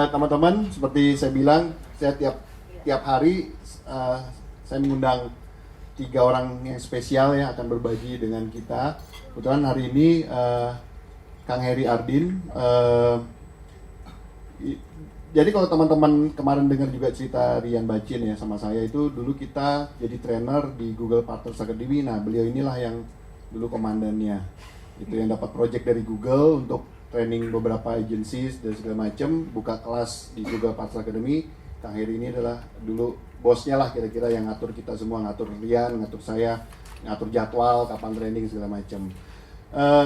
Teman-teman, seperti saya bilang, saya tiap hari saya mengundang 3 orang yang spesial yang akan berbagi dengan kita. Kebetulan hari ini Kang Heri Ardin. Jadi kalau teman-teman kemarin dengar juga cerita Rian Bacin ya sama saya, itu dulu kita jadi trainer di Google Partners Academy. Nah, beliau inilah yang dulu komandannya. Itu yang dapat project dari Google untuk training beberapa agencies dan segala macam, buka kelas di Google Partners Academy. Kang Heri ini adalah dulu bosnya lah kira-kira, yang ngatur kita semua, ngatur Rian, ngatur saya, ngatur jadwal, kapan training segala macam.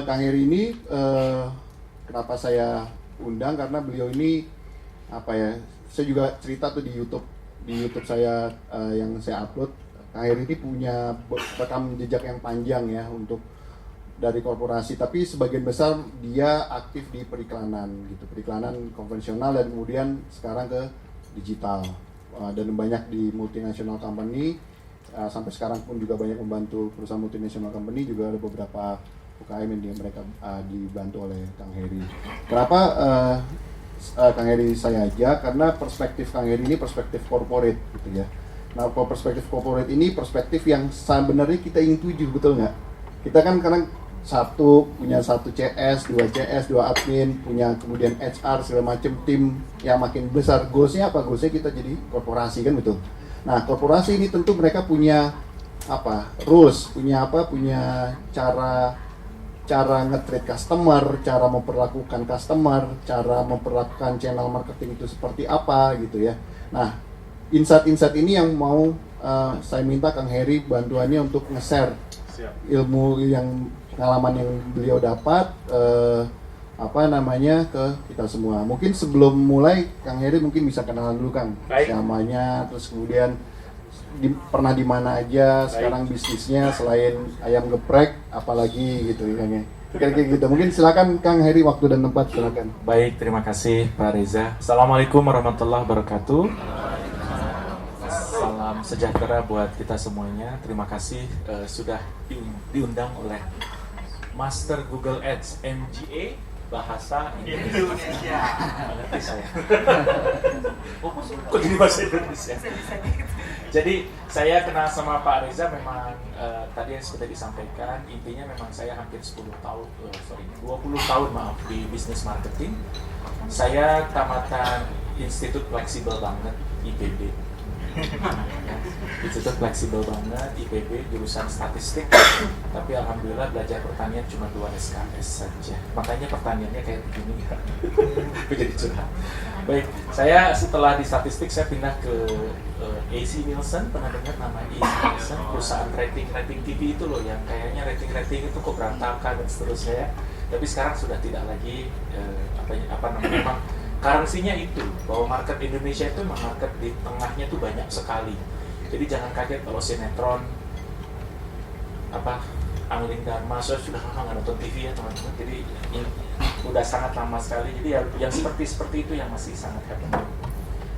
Kang Heri ini kenapa saya undang, karena beliau ini apa ya, saya juga cerita tuh di YouTube saya yang saya upload. Kang Heri ini punya rekam jejak yang panjang ya untuk dari korporasi, tapi sebagian besar dia aktif di periklanan gitu, periklanan konvensional dan kemudian sekarang ke digital, dan banyak di multinational company, sampai sekarang pun juga banyak membantu perusahaan multinational company, juga ada beberapa UKM yang mereka dibantu oleh Kang Heri. Kenapa Kang Heri saya ajak? Karena perspektif Kang Heri ini perspektif corporate gitu ya. Nah, kalau perspektif corporate ini perspektif yang sebenarnya kita ingin tuju, betul nggak? Kita kan kadang punya satu CS, 2 CS, 2 admin, punya kemudian HR segala macam, tim yang makin besar. Goalsnya apa? Goalsnya kita jadi korporasi kan, betul. Nah, korporasi ini tentu mereka punya rules, punya cara nge-treat customer, cara memperlakukan customer, cara memperlakukan channel marketing itu seperti apa gitu ya. Nah, insight ini yang mau saya minta Kang Heri bantuannya untuk nge-share ilmu yang pengalaman yang beliau dapat ke kita semua. Mungkin sebelum mulai Kang Heri mungkin bisa kenalan dulu Kang. Baik. Namanya, terus kemudian pernah di mana aja. Baik. Sekarang bisnisnya selain ayam geprek apalagi gitu Kang ya. Kira-kira gitu. Mungkin silakan Kang Heri, waktu dan tempat silakan. Baik, terima kasih Pak Reza. Assalamualaikum warahmatullahi wabarakatuh. Salam sejahtera buat kita semuanya. Terima kasih sudah diundang oleh Master Google Ads MGA Bahasa Indonesia. Mengerti saya. Kok jadi bahasa Indonesia? Jadi saya kenal sama Pak Reza memang tadi yang sudah disampaikan, intinya memang saya hampir 20 tahun di bisnis marketing. Saya tamatan Institut Fleksibel banget, IPB. Institut Fleksibel banget, IPB, jurusan statistik, tapi alhamdulillah belajar pertanian cuma 2 SKS saja. Makanya pertaniannya kayak begini ya. Aku jadi curhat. Baik, saya setelah di statistik saya pindah ke AC Nielsen. Pernah dengar nama AC Nielsen, perusahaan rating TV itu loh, yang kayaknya rating itu kok berantakan dan seterusnya ya. Tapi sekarang sudah tidak lagi memang currency-nya itu, bahwa market Indonesia itu memang market di tengahnya tuh banyak sekali. Jadi jangan kaget kalau sinetron Angling Dharma, saya sudah lama nggak nonton TV ya teman-teman. Jadi udah sangat lama sekali. Jadi yang seperti itu yang masih sangat happening.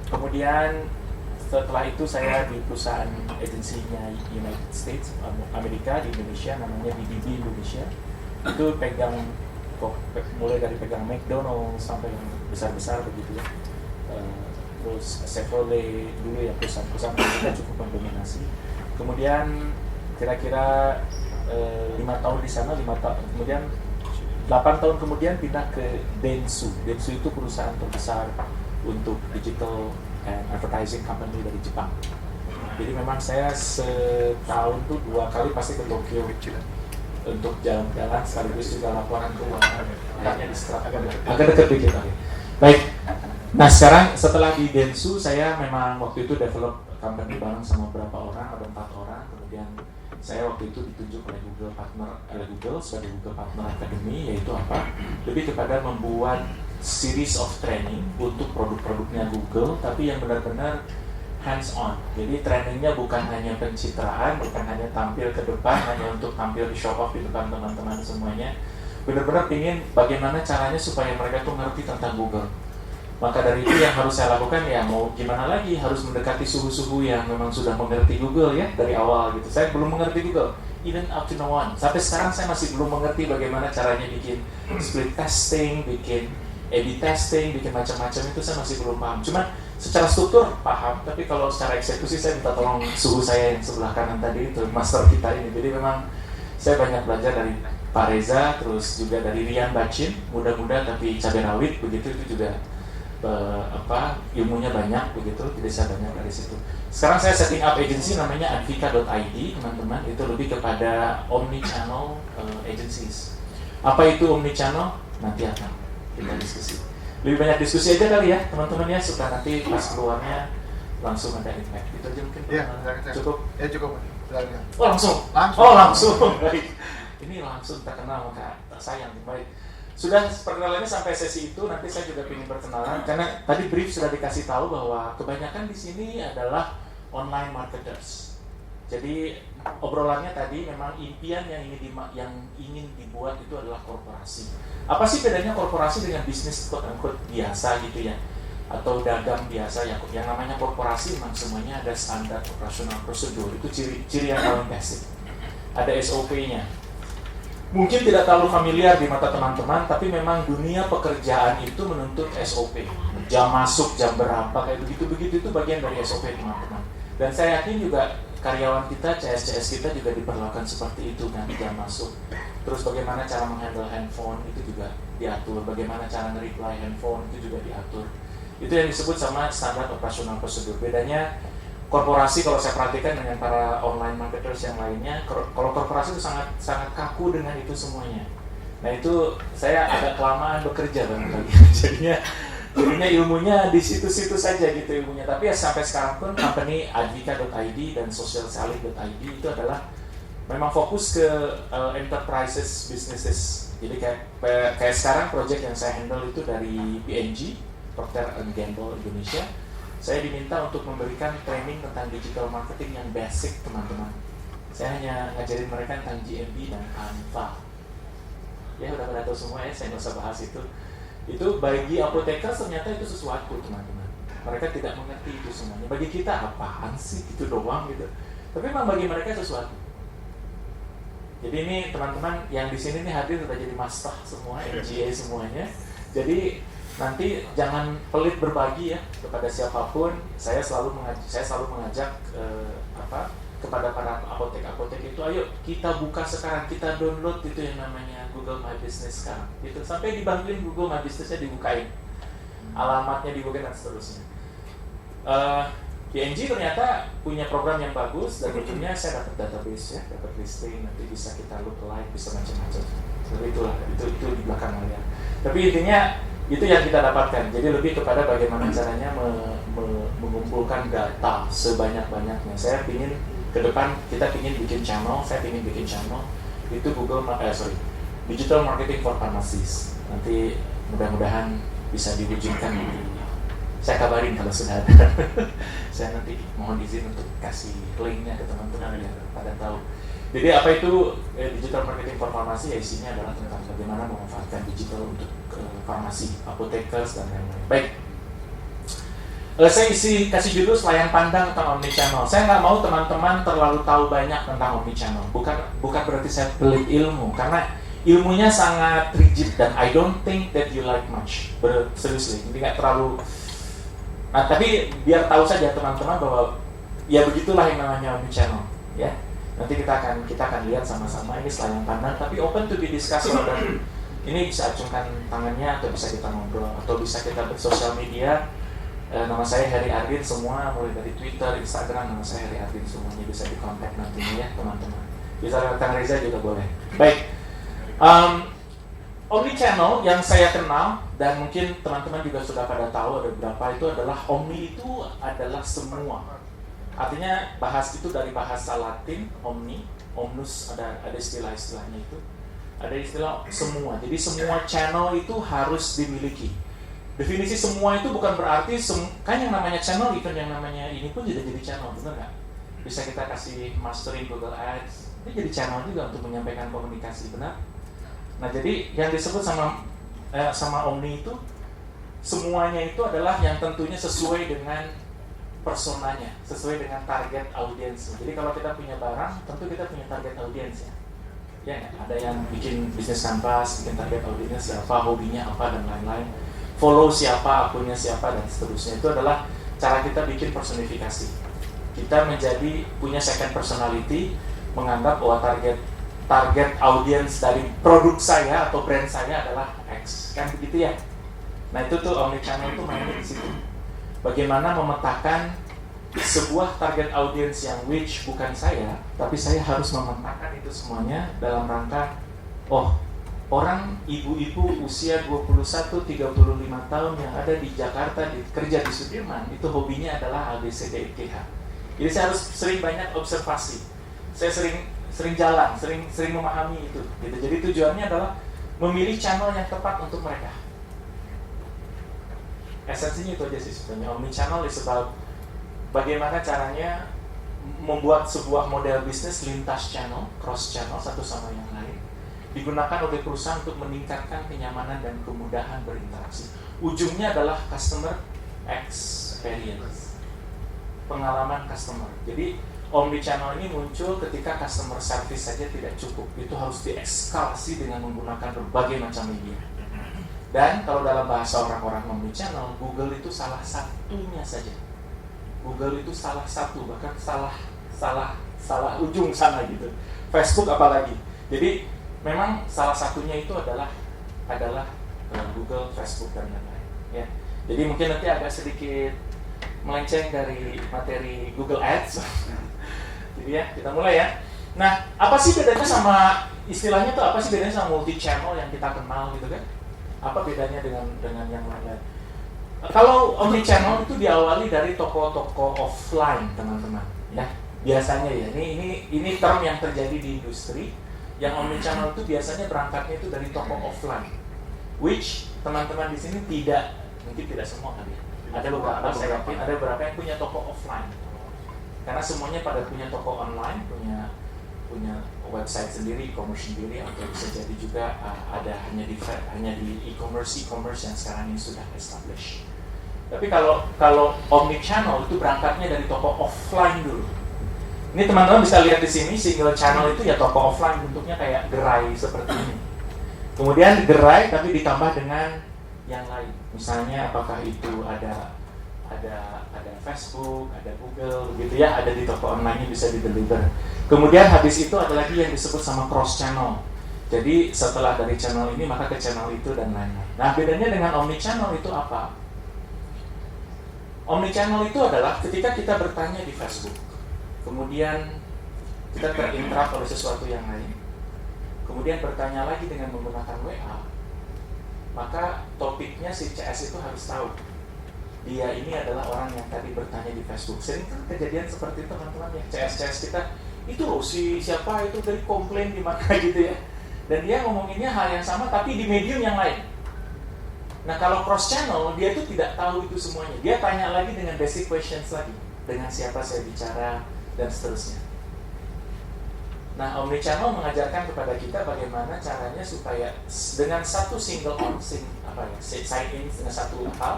Kemudian setelah itu saya di perusahaan agensinya United States Amerika di Indonesia, namanya BBB Indonesia. Itu mulai dari pegang McDonald's sampai yang besar-besar begitu ya. Terus Chevrolet dulu ya, perusahaan kita cukup mendominasi. Kemudian kira-kira 5 tahun di sana, kemudian 8 tahun kemudian pindah ke Dentsu. Dentsu itu perusahaan terbesar untuk digital and advertising company dari Jepang. Jadi memang saya setahun tuh 2 kali pasti ke Tokyo untuk jalan-jalan, sekaligus juga laporan keuangan. Hanya di agak dekat dikit. Baik. Nah sekarang setelah di Dentsu, saya memang waktu itu develop company bareng sama beberapa orang, ada 4 orang. Kemudian saya waktu itu ditunjuk oleh Google sebagai Google Partner Academy, yaitu lebih kepada membuat series of training untuk produk-produknya Google, tapi yang benar-benar hands on. Jadi trainingnya bukan hanya pencitraan, bukan hanya tampil ke depan, hanya untuk tampil di show off di depan teman-teman semuanya. Benar-benar ingin bagaimana caranya supaya mereka tuh ngerti tentang Google. Maka dari itu yang harus saya lakukan ya mau gimana lagi, harus mendekati suhu-suhu yang memang sudah mengerti Google ya dari awal gitu. Saya belum mengerti Google, even up to no one. Sampai sekarang saya masih belum mengerti bagaimana caranya bikin split testing, bikin A/B testing, bikin macam-macam itu saya masih belum paham. Cuman secara struktur paham, tapi kalau secara eksekusi saya minta tolong suhu saya yang sebelah kanan tadi itu, master kita ini. Jadi memang saya banyak belajar dari Pak Reza, terus juga dari Rian Bacin, muda-muda tapi cabai rawit begitu, itu juga ilmunya banyak begitu, jadi saya banyak dari situ. Sekarang saya setting up agency namanya Advika.id, teman-teman, itu lebih kepada omnichannel agencies. Apa itu omnichannel? Nanti akan kita diskusi. Lebih banyak diskusi aja kali ya, teman-teman ya, supaya nanti pas keluarnya langsung ada impact. Itu aja mungkin. Iya, cukup. Ya cukup. Oh langsung. Langsung. Oh langsung. Baik. Ini langsung terkenal maka sayang. Baik. Sudah perkenalannya sampai sesi itu, nanti saya juga ingin berkenalan karena tadi brief sudah dikasih tahu bahwa kebanyakan di sini adalah online marketers. Jadi obrolannya tadi memang impian yang ingin dibuat itu adalah korporasi. Apa sih bedanya korporasi dengan bisnis quote-unquote biasa gitu ya? Atau dagang biasa ya? Yang namanya korporasi memang semuanya ada standar operasional prosedur. Itu ciri yang paling basic. Ada SOP-nya. Mungkin tidak terlalu familiar di mata teman-teman, tapi memang dunia pekerjaan itu menuntut SOP. Jam masuk, jam berapa, kayak begitu-begitu itu bagian dari SOP teman-teman. Dan saya yakin juga karyawan kita, CS kita juga diperlakukan seperti itu kan, jam masuk. Terus bagaimana cara menghandle handphone itu juga diatur, bagaimana cara nge-reply handphone itu juga diatur. Itu yang disebut sama standar operasional prosedur. Bedanya korporasi kalau saya perhatikan dengan para online marketers yang lainnya, kalau korporasi itu sangat kaku dengan itu semuanya. Nah itu saya agak kelamaan bekerja barangkali. jadinya ilmunya di situ-situ saja gitu ilmunya. Tapi ya sampai sekarang pun company Advika.id dan socialselling.id itu adalah memang fokus ke enterprises, businesses. Jadi kayak sekarang project yang saya handle itu dari PNG, Procter & Gamble Indonesia. Saya diminta untuk memberikan training tentang digital marketing yang basic, teman-teman. Saya hanya ngajarin mereka tentang GMB dan Canva. Ya udah pada tahu semua ya, saya nggak usah bahas itu. Itu bagi apoteker ternyata itu sesuatu, teman-teman. Mereka tidak mengerti itu semuanya. Bagi kita apaan sih, itu doang gitu. Tapi memang bagi mereka sesuatu. Jadi ini teman-teman yang di sini nih hadir sudah jadi master semua, MGA semuanya. Jadi nanti jangan pelit berbagi ya kepada siapapun. Saya selalu mengajak kepada para apotek itu, ayo kita buka sekarang, kita download itu yang namanya Google My Business sekarang. Gitu sampai dibantuin Google My Business-nya dibukain, alamatnya dibukain dan seterusnya. PNG ternyata punya program yang bagus dan ujungnya saya dapat database ya, dapat listing, nanti bisa kita look alike, bisa macam-macam. Jadi itulah itu di belakang layar. Tapi intinya itu yang kita dapatkan. Jadi lebih kepada bagaimana caranya mengumpulkan data sebanyak-banyaknya. Saya ingin ke depan kita ingin bikin channel, saya ingin bikin channel itu Digital Marketing for Pharmacies. Nanti mudah-mudahan bisa diwujudkan. Saya kabarin kalau sudah ada. Saya nanti mohon izin untuk kasih linknya ke teman-teman biar pada tahu. Jadi apa itu Digital Marketing for Pharmacy? Ya isinya adalah tentang bagaimana memanfaatkan digital untuk farmasi, apotekers dan lain-lain. Baik, saya kasih judul Selayan Pandang tentang Omnichannel. Saya nggak mau teman-teman terlalu tahu banyak tentang Omnichannel. Bukan berarti saya pelit ilmu, karena ilmunya sangat rigid dan I don't think that you like much. Seriously, jadi nggak terlalu. Nah, tapi biar tahu saja teman-teman bahwa ya begitulah yang namanya Omnichannel, ya. Nanti kita akan lihat sama-sama ini Selayan Pandang, tapi open to be discussed. Dan ini bisa acungkan tangannya atau bisa kita ngobrol atau bisa kita bersosial media. Nama saya Heri Ardin semua, mulai dari Twitter, Instagram, nama saya Heri Ardin semuanya bisa dikontak nantinya ya teman-teman. Bisa lewat Kang Reza juga boleh. Baik, Omnichannel yang saya kenal dan mungkin teman-teman juga sudah pada tahu ada beberapa itu adalah Omni itu adalah semua. Artinya itu dari bahasa Latin omni, omnus, ada istilah-istilahnya itu. Ada istilah semua. Jadi semua channel itu harus dimiliki. Definisi semua itu bukan berarti kan yang namanya channel, even yang namanya ini pun jadi channel, benar nggak? Bisa kita kasih mastering Google Ads, ini jadi channel juga untuk menyampaikan komunikasi, benar? Nah jadi yang disebut sama omni itu semuanya itu adalah yang tentunya sesuai dengan personanya, sesuai dengan target audiens. Jadi kalau kita punya barang, tentu kita punya target audiens ya. Ya, ada yang bikin bisnis canvas, bikin target audiensnya siapa, hobinya apa dan lain-lain. follow siapa, akunnya siapa, dan seterusnya. Itu adalah cara kita bikin personifikasi. Kita menjadi punya second personality, menganggap bahwa target audience dari produk saya atau brand saya adalah X, kan begitu ya. Nah itu tuh omnichannel itu mainnya di situ. Bagaimana memetakan sebuah target audience yang which bukan saya, tapi saya harus memetakan itu semuanya dalam rangka, oh, orang ibu-ibu usia 21-35 tahun yang ada di Jakarta, kerja di Sudirman, itu hobinya adalah ABCDEFGH. Jadi saya harus sering banyak observasi. Saya sering jalan, sering memahami itu. Gitu. Jadi tujuannya adalah memilih channel yang tepat untuk mereka. Esensinya itu aja sih sebenarnya. Omnichannel is about bagaimana caranya membuat sebuah model bisnis lintas channel, cross channel satu sama yang lain, digunakan oleh perusahaan untuk meningkatkan kenyamanan dan kemudahan berinteraksi. Ujungnya adalah customer experience, pengalaman customer. Jadi omnichannel ini muncul ketika customer service saja tidak cukup, itu harus diekskalasi dengan menggunakan berbagai macam media. Dan kalau dalam bahasa orang-orang omnichannel, Google itu salah satunya saja. Google itu salah satu, bahkan salah ujung sana gitu. Facebook apalagi. Jadi memang salah satunya itu adalah Google, Facebook dan lain-lain. Ya. Jadi mungkin nanti agak sedikit melenceng dari materi Google Ads. Jadi ya kita mulai ya. Nah apa sih bedanya sama istilahnya tuh apa sih bedanya sama multi channel yang kita kenal gitu kan? Apa bedanya dengan yang lain-lain? Kalau omnichannel itu diawali dari toko-toko offline, teman-teman. Ya, biasanya ya. Ini term yang terjadi di industri. Yang omnichannel itu biasanya berangkatnya itu dari toko offline. Which teman-teman di sini mungkin tidak semua kali ya. Ada beberapa, saya yakin ada beberapa yang punya toko offline. Karena semuanya pada punya toko online, punya website sendiri, e-commerce sendiri, atau bisa jadi juga ada hanya di e-commerce yang sekarang ini sudah established. Tapi kalau omnichannel itu berangkatnya dari toko offline dulu. Ini teman-teman bisa lihat di sini single channel itu ya toko offline, bentuknya kayak gerai seperti ini. Kemudian gerai tapi ditambah dengan yang lain. Misalnya apakah itu ada Facebook, ada Google, gitu ya, ada di toko online bisa di-deliver. Kemudian habis itu ada lagi yang disebut sama cross channel. Jadi setelah dari channel ini maka ke channel itu dan lain-lain. Nah bedanya dengan omnichannel itu apa? Omnichannel itu adalah ketika kita bertanya di Facebook, kemudian kita terinteract oleh sesuatu yang lain, kemudian bertanya lagi dengan menggunakan WA, maka topiknya si CS itu harus tahu dia ini adalah orang yang tadi bertanya di Facebook. Sering kan kejadian seperti itu teman-teman ya, CS kita itu loh si siapa itu dari komplain di mana gitu ya, dan dia ngomonginnya hal yang sama tapi di medium yang lain. Nah kalau cross channel dia itu tidak tahu itu semuanya, dia tanya lagi dengan basic questions lagi, dengan siapa saya bicara dan seterusnya. Nah omnichannel mengajarkan kepada kita bagaimana caranya supaya dengan satu sign in dengan satu hal,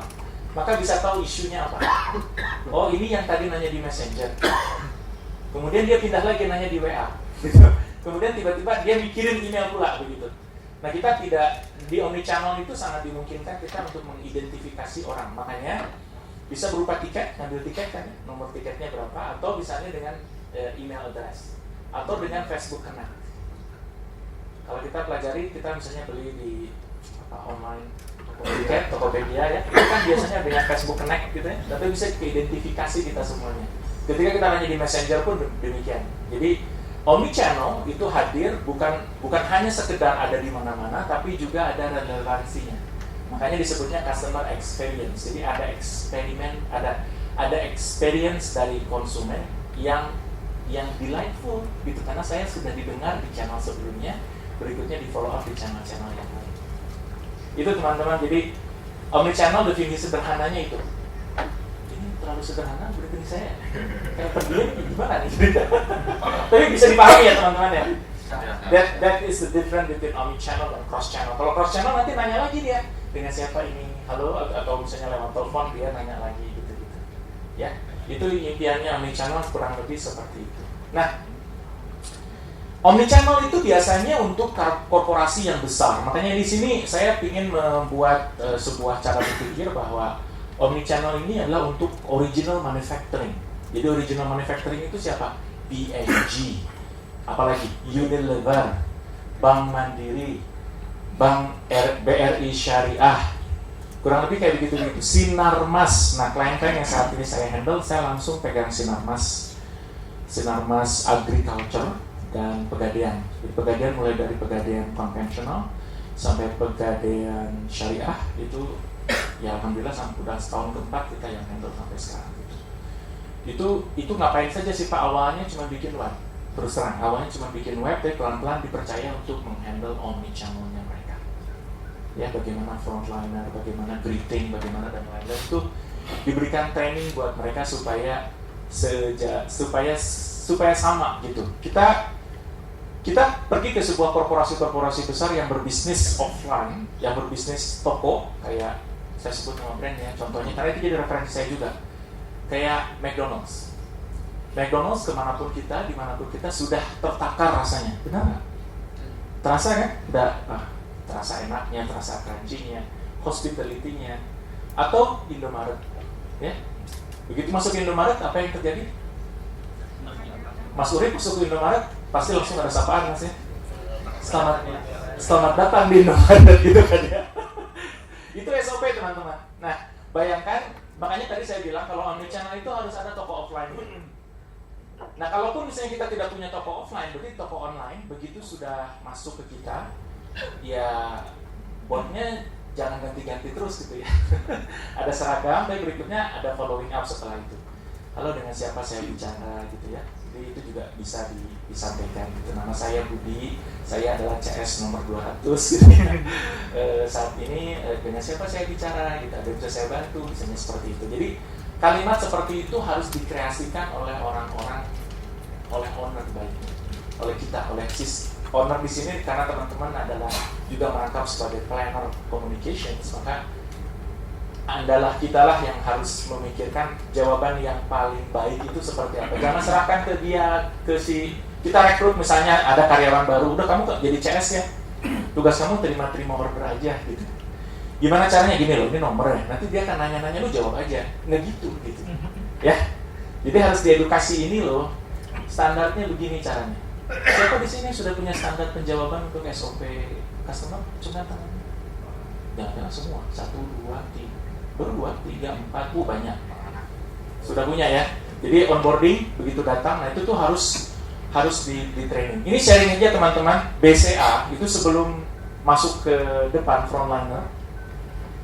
maka bisa tahu isunya apa. Oh ini yang tadi nanya di Messenger, kemudian dia pindah lagi nanya di WA, kemudian tiba-tiba dia mikirin email pula begitu. Nah kita tidak, di omnichannel itu sangat dimungkinkan kita untuk mengidentifikasi orang. Makanya bisa berupa tiket, ngambil tiket kan, nomor tiketnya berapa, atau misalnya dengan email address, atau dengan Facebook Connect. Kalau kita pelajari, kita misalnya beli di online tiket, Tokopedia ya, itu kan biasanya dengan Facebook Connect gitu ya, tapi bisa keidentifikasi kita semuanya. Ketika kita nanya di Messenger pun demikian. Jadi omnichannel itu hadir bukan hanya sekedar ada di mana-mana, tapi juga ada relevansinya. Makanya disebutnya customer experience. Jadi ada eksperimen, ada experience dari konsumen yang delightful gitu, karena saya sudah didengar di channel sebelumnya, berikutnya di follow up di channel-channel yang lain. Itu teman-teman. Jadi omnichannel definisi sederhananya itu. Ini terlalu sederhana definisi saya. Kayak pergian gimana nih? Tapi bisa dipahami ya teman-teman ya. That is the difference between omnichannel dan cross channel. Kalau cross channel nanti nanya lagi dia dengan siapa ini, halo, atau misalnya lewat telepon dia nanya lagi gitu-gitu. Ya, itu impiannya omnichannel kurang lebih seperti itu. Nah, Omnichannel itu biasanya untuk korporasi yang besar. Makanya di sini saya ingin membuat sebuah cara berpikir bahwa omnichannel ini adalah untuk original manufacturing. Jadi original manufacturing itu siapa? P&G, apalagi Unilever, Bank Mandiri, BRI Syariah, kurang lebih kayak begitu-begitu. Sinarmas, nah klien-klien yang saat ini saya handle, saya langsung pegang Sinarmas Agriculture dan Pegadaian. Jadi Pegadaian mulai dari Pegadaian konvensional sampai Pegadaian Syariah itu ya alhamdulillah udah setahun keempat kita yang handle sampai sekarang. Itu ngapain saja sih Pak? Awalnya cuma bikin web. Terus terang, awalnya cuma bikin web, tapi pelan-pelan dipercaya untuk menghandle omnichannel-nya mereka. Ya, bagaimana frontliner, bagaimana greeting, bagaimana dan lain-lain itu diberikan training buat mereka supaya sama gitu. Kita pergi ke sebuah korporasi besar yang berbisnis offline, yang berbisnis toko, kayak saya sebut nama brand ya, contohnya karena itu jadi referensi saya juga. Kayak McDonald's kemanapun kita, dimanapun kita sudah tertakar rasanya, benar nggak? Terasa kan? Udah, terasa enaknya, terasa crunchy-nya, hospitality-nya. Atau Indomaret, ya. Begitu masuk Indomaret, apa yang terjadi? Mas Urip masuk ke Indomaret, pasti langsung ada sapaan mas ya. Selamat datang di Indomaret gitu kan ya. Itu SOP teman-teman. Nah, bayangkan. Makanya tadi saya bilang kalau omnichannel itu harus ada toko offline. Nah, kalaupun misalnya kita tidak punya toko offline, berarti toko online begitu sudah masuk ke kita, ya botnya jangan ganti-ganti terus gitu ya. Ada seragam, tapi berikutnya ada following up setelah itu. Halo, dengan siapa saya bicara gitu ya. Jadi itu juga bisa disampaikan gitu. Nama saya Budi, saya adalah CS nomor 200 gitu ya. Saat ini dengan siapa saya bicara gitu, ada yang bisa saya bantu, misalnya seperti itu. Jadi kalimat seperti itu harus dikreasikan oleh orang-orang, oleh owner baiknya, oleh kita, oleh owner di sini karena teman-teman adalah juga merangkap sebagai planner communications, maka adalah kitalah yang harus memikirkan jawaban yang paling baik itu seperti apa. Jangan serahkan ke dia, kita rekrut misalnya ada karyawan baru, udah kamu jadi CS ya, tugas kamu terima order aja gitu. Gimana caranya? Gini loh, ini nomornya. Nanti dia akan nanya-nanya, lu jawab aja. Nggak gitu. Ya. Jadi harus diedukasi ini loh. Standarnya begini caranya. Siapa di sini sudah punya standar penjawaban untuk SOP customer? Coba tangannya. Jangan semua. 1, 2, 3. Baru 2, 3, 4, banyak. Sudah punya ya. Jadi onboarding begitu datang, nah itu tuh harus di training. Ini sharing aja teman-teman. BCA itu sebelum masuk ke depan frontliner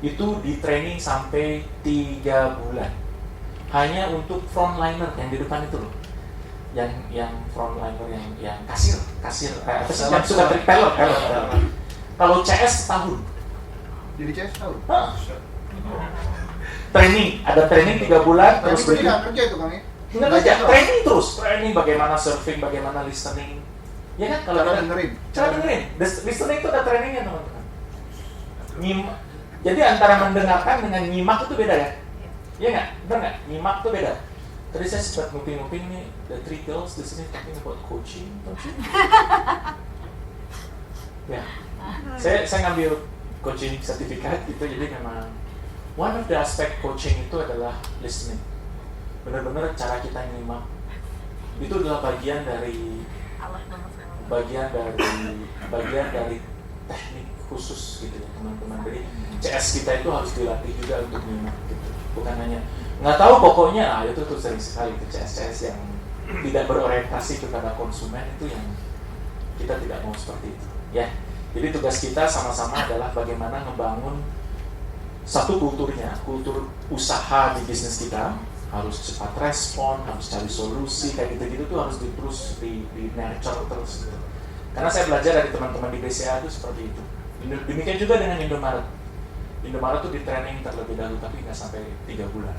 itu di training sampai 3 bulan. Hanya untuk frontliner yang di depan itu loh. Yang frontliner yang kasir yang suka teller. Kalau CS setahun. Jadi CS setahun. Ada training 3 bulan terus berikutnya kerja itu Kang ya? Nggak kerja, training bagaimana surfing, bagaimana listening. Ya kan kalau cara dengerin. Listening itu ada trainingnya teman-teman. Jadi antara mendengarkan dengan nyimak itu beda ya? Iya nggak? Benar nggak? Nyimak itu beda. Tadi saya sempat nguping-nguping nih, the 3 girls di sini talking about coaching. Ya, saya ngambil coaching sertifikat gitu, jadi memang one of the aspect coaching itu adalah listening. Benar-benar cara kita nyimak itu adalah bagian dari teknik khusus gitu ya teman-teman. Jadi CS kita itu harus dilatih juga untuk nyimak gitu. Bukan hanya nggak tahu pokoknya, itu tuh sering sekali itu CS yang tidak berorientasi kepada konsumen, itu yang kita tidak mau seperti itu ya. Jadi tugas kita sama-sama adalah bagaimana membangun satu kultur usaha di bisnis kita, harus cepat respon, harus cari solusi, kayak gitu-gitu tuh harus terus di nurture terus gitu. Karena saya belajar dari teman-teman di BCA itu seperti itu. Demikian juga dengan Indomaret. Indomaret tuh di training terlebih dahulu, tapi nggak sampai 3 bulan.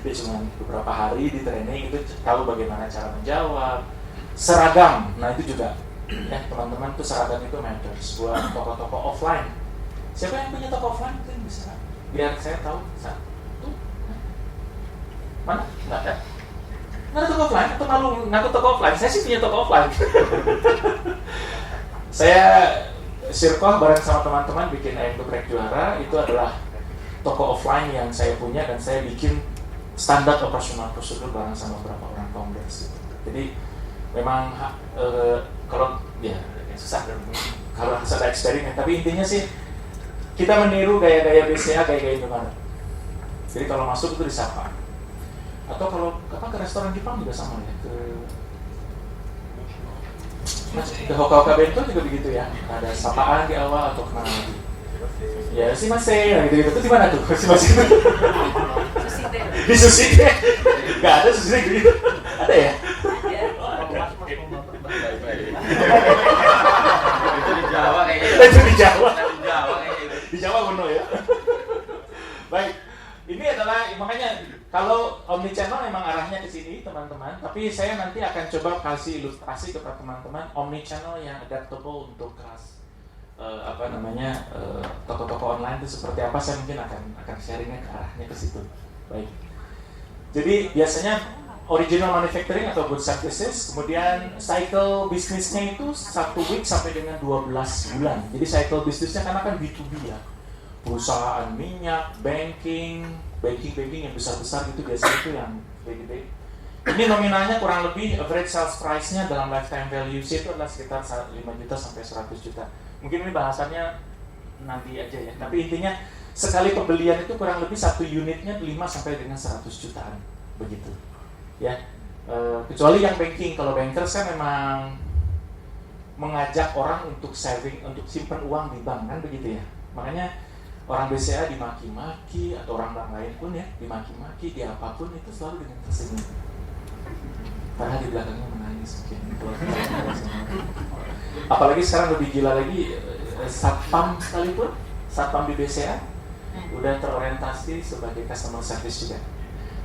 Dia cuma beberapa hari di training, itu tahu bagaimana cara menjawab. Seragam, nah itu juga ya teman-teman tuh seragam itu matters buat toko-toko offline. Siapa yang punya toko offline itu bisa biar saya tahu satu. Mana? Nggak ada. Nggak ada toko offline, atau malu ngaku toko offline? Saya sih punya toko offline. Saya Sirkoh bareng sama teman-teman bikin Ayam Geprek Juara, itu adalah toko offline yang saya punya dan saya bikin standar operasional prosedur bareng sama beberapa orang founders. Jadi memang kalau ya susah kalau harus ada eksperimen, tapi intinya sih kita meniru gaya-gaya BCA, gaya-gaya Indomaret. Jadi kalau masuk itu disapa. Atau kalau ke restoran Jepang juga sama ya, ke Hoka-Hoka Bento juga begitu ya, ada sapaan di awal atau kemana lagi. Ya si Masih, nah gitu-gitu. Itu di mana tuh? Si Masih di Sushi Teh. Nggak ada Sushi Teh gitu. Ada ya? Itu di Jawa kayaknya. Itu di Jawa. Di Jawa kayaknya. Di Jawa benar ya. Baik, ini adalah makanya kalau omnichannel memang arahnya ke sini teman-teman. Tapi saya nanti akan coba kasih ilustrasi kepada teman-teman omnichannel yang adaptable untuk kelas toko-toko online itu seperti apa. Saya mungkin akan sharingnya ke arahnya ke situ. Baik. Jadi biasanya original manufacturing atau good services, kemudian cycle bisnisnya itu 1 week sampai dengan 12 bulan. Jadi cycle bisnisnya karena kan B2B ya, perusahaan minyak, banking yang besar-besar itu biasanya itu yang gede-gede. Ini nominalnya kurang lebih average sales price-nya dalam lifetime value itu adalah sekitar 5 juta sampai 100 juta. Mungkin ini bahasannya nanti aja ya. Tapi intinya sekali pembelian itu kurang lebih satu unitnya 5 sampai dengan 100 jutaan begitu. Ya, kecuali yang banking. Kalau bankers kan memang mengajak orang untuk saving, untuk simpan uang di bank kan begitu ya. Makanya orang BCA dimaki-maki atau orang lain pun ya dimaki-maki, di apapun itu selalu dengan tersenyum. Padahal di belakangnya menangis mungkin. Apalagi sekarang lebih gila lagi, satpam sekalipun, satpam di BCA udah terorientasi sebagai customer service juga.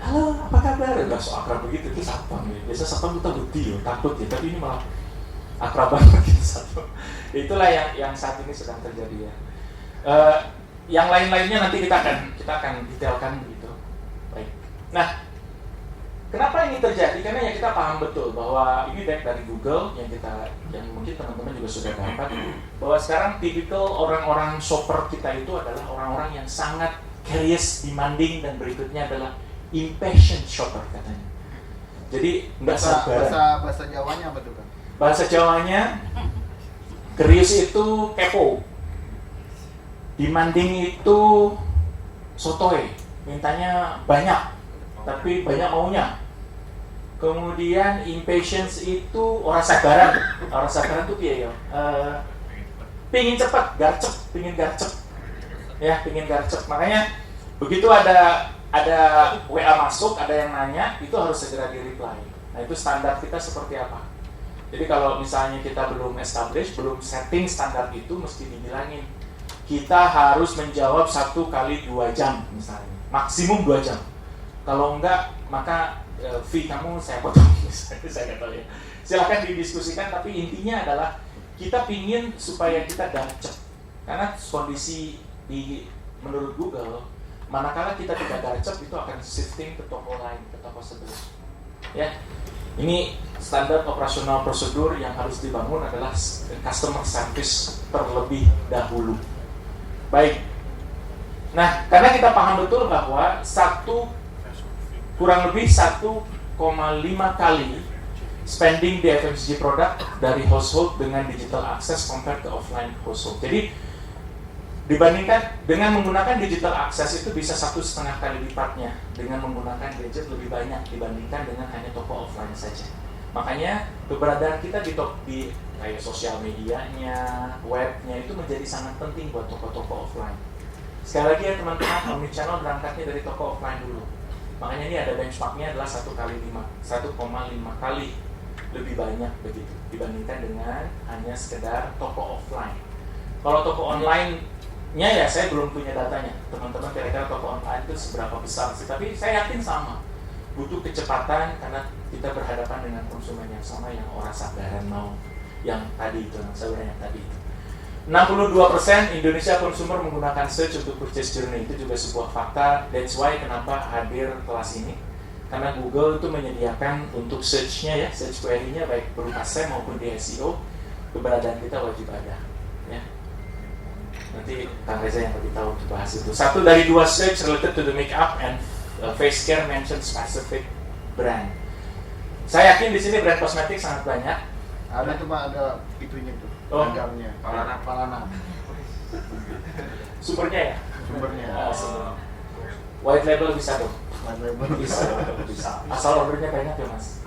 Halo, apa kabar? Udah so akrab begitu, itu satpam ya. Biasa satpam kita beti takut ya, tapi ini malah akrab banget gitu satpam. Itulah yang saat ini sedang terjadi ya. Yang lain-lainnya nanti kita akan detailkan begitu. Baik. Nah, kenapa ini terjadi? Karena ya kita paham betul bahwa ini back dari Google yang mungkin teman-teman juga sudah dapat bahwa sekarang tipikal orang-orang shopper kita itu adalah orang-orang yang sangat curious, demanding, dan berikutnya adalah impatient shopper katanya. Jadi nggak sabar. Bahasa Jawanya apa tuh kan? Bahasa Jawanya curious itu kepo. Demanding itu sotoy, mintanya banyak, tapi banyak maunya. Kemudian impatience itu orang sabaran tuh piye ya? Pingin cepat, pingin garcep, ya pingin garcep. Makanya begitu ada WA masuk, ada yang nanya, itu harus segera di-reply. Nah itu standar kita seperti apa? Jadi kalau misalnya kita belum establish, belum setting standar itu, mesti dibilangin kita harus menjawab 1 kali 2 jam misalnya, maksimum 2 jam. Kalau enggak, maka fee kamu saya potong. Saya nggak tahu ya. Silahkan didiskusikan, tapi intinya adalah kita pingin supaya kita garcep. Karena kondisi menurut Google, manakala kita tidak garcep itu akan shifting ke toko lain, ke toko sebelah. Ya, ini standar operasional prosedur yang harus dibangun adalah customer service terlebih dahulu. Baik. Nah, karena kita paham betul bahwa kurang lebih 1,5 kali spending di FMCG produk dari household dengan digital access compared to offline household. Jadi dibandingkan dengan menggunakan digital access itu bisa 1,5 kali lipatnya dengan menggunakan gadget lebih banyak dibandingkan dengan hanya toko offline saja. Makanya keberadaan kita di kayak sosial medianya, webnya itu menjadi sangat penting buat toko-toko offline. Sekali lagi ya teman-teman, omnichannel berangkatnya dari toko offline dulu. Makanya ini ada benchmarknya adalah 1,5 kali lebih banyak begitu dibandingkan dengan hanya sekedar toko offline. Kalau toko online-nya ya saya belum punya datanya. Teman-teman kira-kira toko online itu seberapa besar sih? Tapi saya yakin sama. Butuh kecepatan karena kita berhadapan dengan konsumen yang sama yang orang sabaran mau yang tadi itu, yang tadi itu. 62% Indonesia consumer menggunakan search untuk purchase journey, itu juga sebuah fakta. That's why kenapa hadir kelas ini, karena Google itu menyediakan untuk search-nya ya, search query-nya baik berupa SEM maupun di SEO, keberadaan kita wajib ada ya. Nanti Kang Reza yang lebih tahu untuk bahas itu. 1 dari 2 search related to the makeup and face care mention specific brand. Saya yakin di sini brand kosmetik sangat banyak. Ada cuma ada itunya tuh, Oh. programnya. Palana. Sumbernya ya? Sumbernya. Sumber. White label bisa dong? White label. Bisa. Asal ordernya banyak ya mas.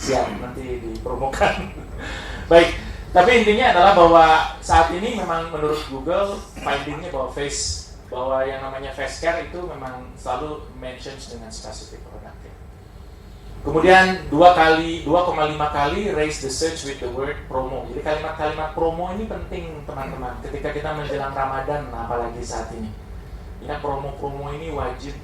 Siap, nanti dipromokan. Baik, tapi intinya adalah bahwa saat ini memang menurut Google findingnya bahwa yang namanya face care itu memang selalu mentions dengan spesifik produk. Kemudian 2,5 kali raise the search with the word promo. Jadi kalimat-kalimat promo ini penting teman-teman. Ketika kita menjelang Ramadan, apalagi saat ini. Ya, promo-promo ini wajib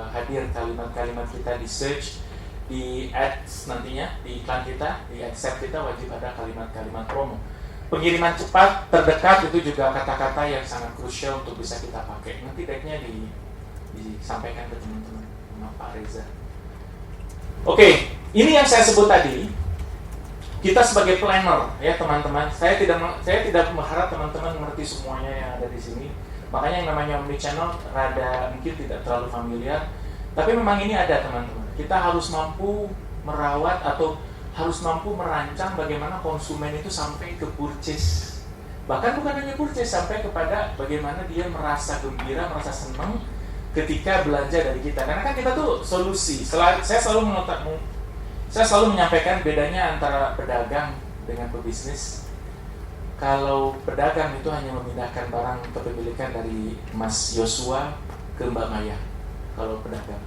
hadir kalimat-kalimat kita di search, di ads nantinya, di iklan kita, di accept kita wajib ada kalimat-kalimat promo. Pengiriman cepat terdekat itu juga kata-kata yang sangat krusial untuk bisa kita pakai. Nanti decknya disampaikan ke teman-teman sama Pak Reza. Oke, ini yang saya sebut tadi. Kita sebagai planner ya teman-teman, saya tidak mengharap teman-teman mengerti semuanya yang ada di sini. Makanya yang namanya omnichannel rada mungkin tidak terlalu familiar, tapi memang ini ada teman-teman. Kita harus mampu merawat atau harus mampu merancang bagaimana konsumen itu sampai ke purchase. Bahkan bukan hanya purchase, sampai kepada bagaimana dia merasa gembira, merasa senang ketika belanja dari kita. Karena kan kita tuh solusi. Saya selalu menyampaikan bedanya antara pedagang dengan pebisnis. Kalau pedagang itu hanya memindahkan barang kepemilikan dari Mas Yosua ke Mbak Maya. Kalau pedagang.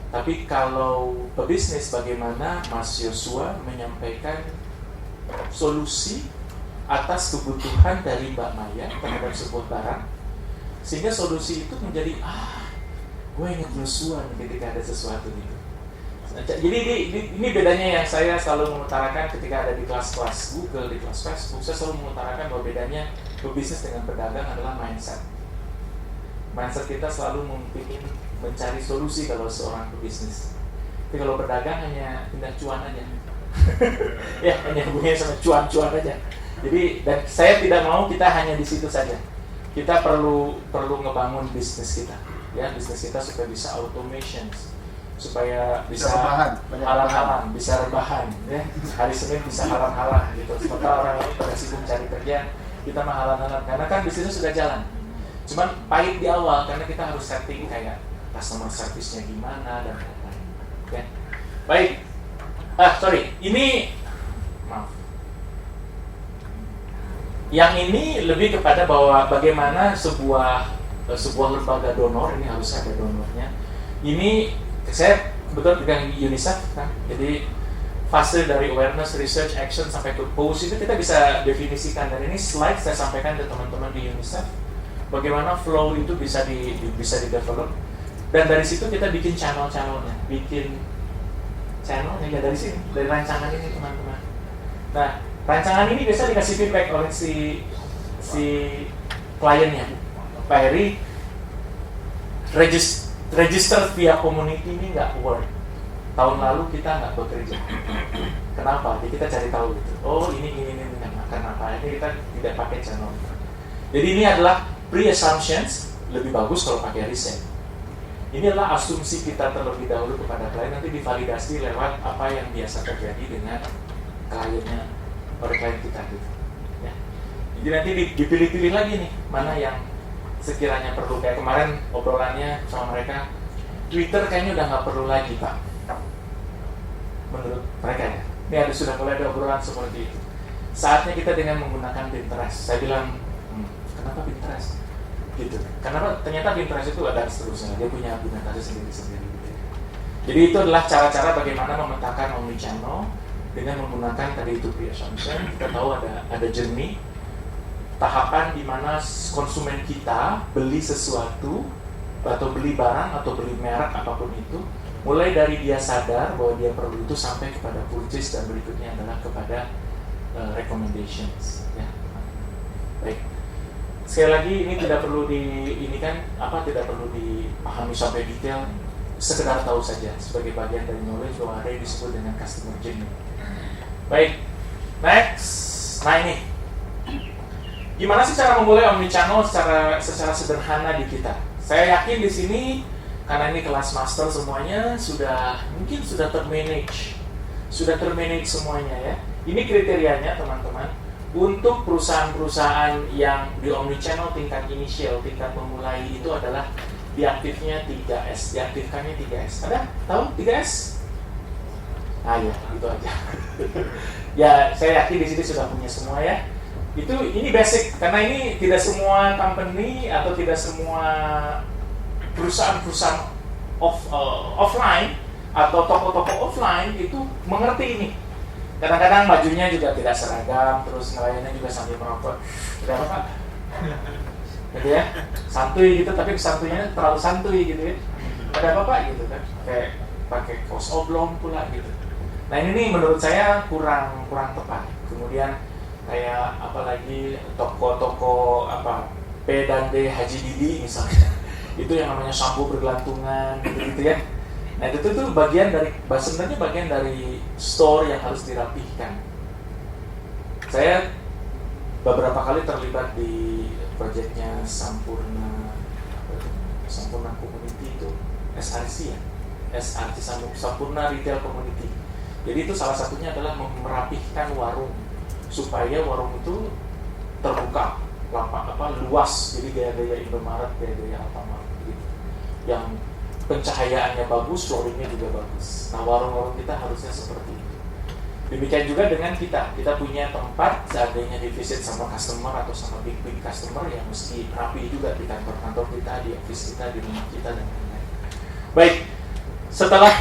Tapi kalau pebisnis, bagaimana Mas Yosua menyampaikan solusi atas kebutuhan dari Mbak Maya terhadap sebuah barang, sehingga solusi itu menjadi gue ingat Yosua ketika ada sesuatu gitu. Jadi ini bedanya yang saya selalu mengutarakan ketika ada di kelas-kelas Google, di kelas Facebook. Saya selalu mengutarakan bahwa bedanya pebisnis dengan pedagang adalah mindset. Mindset kita selalu ingin mencari solusi kalau seorang pebisnis. Tapi kalau pedagang hanya tindak cuan aja. Ya, hanya hubungannya sama cuan-cuan aja. Jadi, dan saya tidak mau kita hanya di situ saja. Kita perlu ngebangun bisnis kita. Ya, bisnis kita supaya bisa automation, supaya bisa halang-halang, bisa rebahan, ya. Hari Senin bisa halang-halang gitu. Sementara orang lain pada sibuk cari kerja, kita mah halang-halang karena kan bisnisnya sudah jalan. Cuman pahit di awal karena kita harus setting kayak customer service-nya gimana dan lain-lain. Ya. Baik. Maaf. Yang ini lebih kepada bahwa bagaimana sebuah lembaga donor, ini harus ada donornya. Ini saya kebetulan pegang UNICEF kan, jadi fase dari awareness, research, action sampai ke post itu kita bisa definisikan. Dan ini slide saya sampaikan ke teman-teman di UNICEF bagaimana flow itu bisa bisa di-develop. Dan dari situ kita bikin channel-channelnya, ya dari sini, dari rancangan ini teman-teman. Nah, rancangan ini biasa dikasih feedback oleh si kliennya. Pak Heri, register via community ini nggak work. Tahun lalu kita nggak bekerja. Kenapa? Jadi kita cari tahu gitu. Oh ini kenapa? Ini kita tidak pakai channel. Jadi ini adalah pre-assumptions, lebih bagus kalau pakai riset. Ini adalah asumsi kita terlebih dahulu kepada klien, nanti divalidasi lewat apa yang biasa terjadi dengan kliennya, oleh klien kita gitu. Ya. Jadi nanti dipilih-pilih lagi nih, mana yang sekiranya perlu. Kayak kemarin obrolannya sama mereka, Twitter kayaknya udah nggak perlu lagi Pak, menurut mereka ya. Ini sudah mulai ada obrolan seperti itu. Saatnya kita dengan menggunakan Pinterest. Saya bilang, kenapa Pinterest? Gitu. Karena ternyata Pinterest itu ada seterusnya, dia punya argumentasi sendiri-sendiri gitu. Jadi itu adalah cara-cara bagaimana memetakan omnichannel dengan menggunakan tadi itu pre-assumption. Kita tahu ada journey, tahapan di mana konsumen kita beli sesuatu atau beli barang atau beli merek apapun itu, mulai dari dia sadar bahwa dia perlu itu sampai kepada purchase, dan berikutnya adalah kepada recommendations. Ya. Baik. Sekali lagi ini tidak perlu tidak perlu dipahami sampai detail. sekedar tahu saja sebagai bagian dari knowledge bahwa ada yang disebut dengan customer journey. Baik, next. Nah ini, gimana sih cara memulai omnichannel secara sederhana di kita? Saya yakin di sini karena ini kelas master semuanya mungkin sudah termanage semuanya ya. Ini kriterianya teman-teman untuk perusahaan-perusahaan yang di omnichannel tingkat inisial, tingkat memulai itu adalah diaktifkannya 3S. Ada? Tahu 3S? Ah ya, itu aja. Ya, saya yakin di sini sudah punya semua ya. Ini basic karena ini tidak semua company atau tidak semua perusahaan-perusahaan offline atau toko-toko offline itu mengerti ini. Kadang-kadang bajunya juga tidak seragam, terus nelayannya juga sambil merokok. Udah apa Pak? Gitu ya, santuy gitu, tapi santuinya terlalu santuy gitu ya. Ada apa Pak gitu kan? Kayak pakai kaos oblong pula gitu. Nah ini nih menurut saya kurang tepat. Kemudian kayak apalagi toko-toko P dan D Haji Didi misalnya, itu yang namanya sampo bergelantungan gitu ya. Nah itu tuh sebenarnya bagian dari store yang harus dirapihkan. Saya beberapa kali terlibat di proyeknya Sampurna Community itu, SRC ya, Sampurna Retail Community. Jadi itu salah satunya adalah merapihkan warung supaya warung itu terbuka, luas. Jadi gaya-gaya Indomaret, gaya-gaya Alfamart gitu. Yang pencahayaannya bagus, flooringnya juga bagus. Nah warung-warung kita harusnya seperti itu. Demikian juga dengan kita punya tempat seandainya di visit sama customer atau sama big customer yang mesti rapi juga di kantor-kantor kita, di office kita, di rumah kita dan lain-lain. Baik, setelah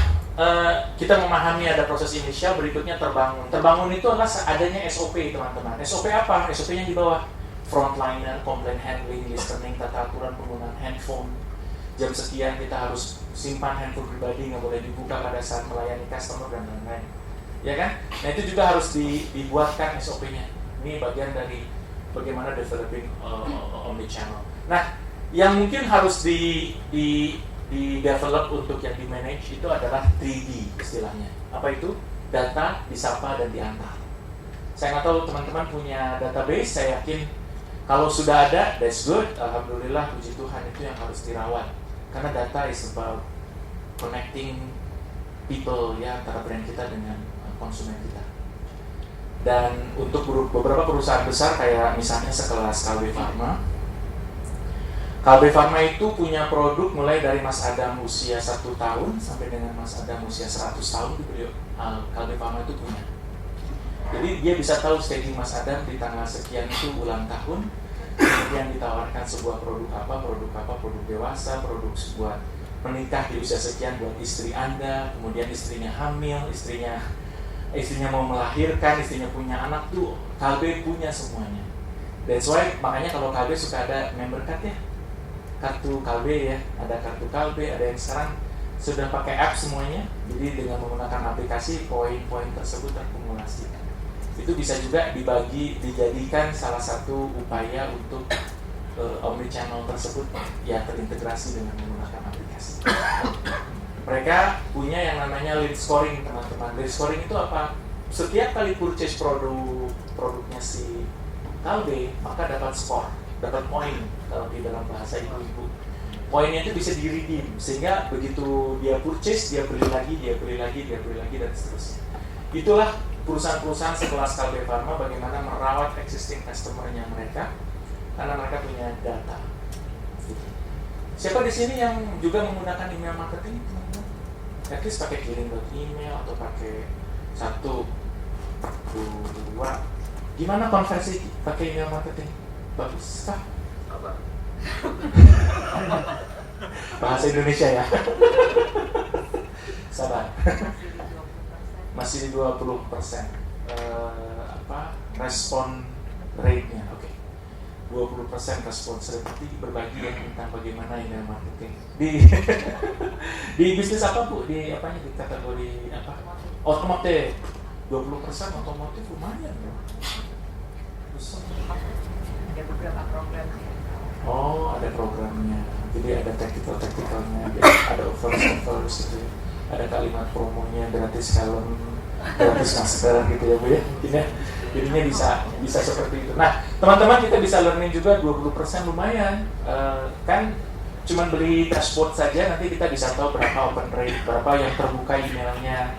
kita memahami ada proses inisial, berikutnya terbangun. Terbangun itu adalah adanya SOP teman-teman. SOP apa? SOP-nya di bawah. Frontliner, complaint handling, listening, tata aturan penggunaan handphone. Jam sekian kita harus simpan handphone pribadi, nggak boleh dibuka pada saat melayani customer dan lain-lain. Ya kan? Nah itu juga harus dibuatkan SOP-nya. Ini bagian dari bagaimana developing omnichannel. Nah, yang mungkin harus di develop untuk yang di manage itu adalah 3D istilahnya. Apa itu? Data, disapa, dan diantar. Saya nggak tahu teman-teman punya database. Saya yakin kalau sudah ada, that's good. Alhamdulillah, puji Tuhan, itu yang harus dirawat. Karena data is about connecting people ya, antara brand kita dengan konsumen kita. Dan untuk beberapa perusahaan besar kayak misalnya sekelas Kalbe Pharma. Kalbe Pharma itu punya produk mulai dari Mas Adam usia 1 tahun sampai dengan Mas Adam usia 100 tahun gitu. Kalbe Pharma itu punya. Jadi dia bisa tahu staging Mas Adam di tanggal sekian itu ulang tahun. Kemudian ditawarkan sebuah produk produk dewasa, produk buat menikah di usia sekian buat istri Anda, kemudian istrinya hamil, istrinya mau melahirkan, istrinya punya anak tuh Kalbe punya semuanya. That's why makanya kalau Kalbe suka ada member card ya, kartu Kalbe ya, ada kartu Kalbe, ada yang sekarang sudah pakai app semuanya. Jadi dengan menggunakan aplikasi poin-poin tersebut terkumulasi. Itu bisa juga dijadikan salah satu upaya untuk omnichannel tersebut ya terintegrasi dengan menggunakan aplikasi. Mereka punya yang namanya lead scoring teman-teman. Lead scoring itu apa? Setiap kali purchase produknya si Kalbe, maka dapat skor, dapat poin kalau di dalam bahasa ibu-ibu. Poinnya itu bisa di-redeem sehingga begitu dia purchase, dia beli lagi dan seterusnya. Itulah perusahaan-perusahaan sekelas Kalbe Pharma bagaimana merawat existing customer-nya mereka karena mereka punya data. Siapa di sini yang juga menggunakan email marketing? At least pakai kirim.email atau pakai 1, 2. Gimana konversi pakai email marketing? Bagus kah? Apa? Bahasa Indonesia ya. Sabar. Masih 20%. Respon rate-nya. Oke. 20% respons rate. Nanti berbagi ya tentang bagaimana email marketing. Di bisnis apa Bu? Di apanya? Di kategori apa? Otomotif. 20% otomotif lumayan ya. Ada beberapa program. Oh, ada programnya. Jadi ada tactical-tacticalnya, ada offers gitu ya. Ada kalimat promonya, gratis helm, gratis masker gitu ya Bu ya. Jadinya bisa seperti itu. Nah, teman-teman kita bisa learning juga 20% lumayan. Kan cuman beli dashboard saja nanti kita bisa tahu berapa open rate, berapa yang terbuka emailnya.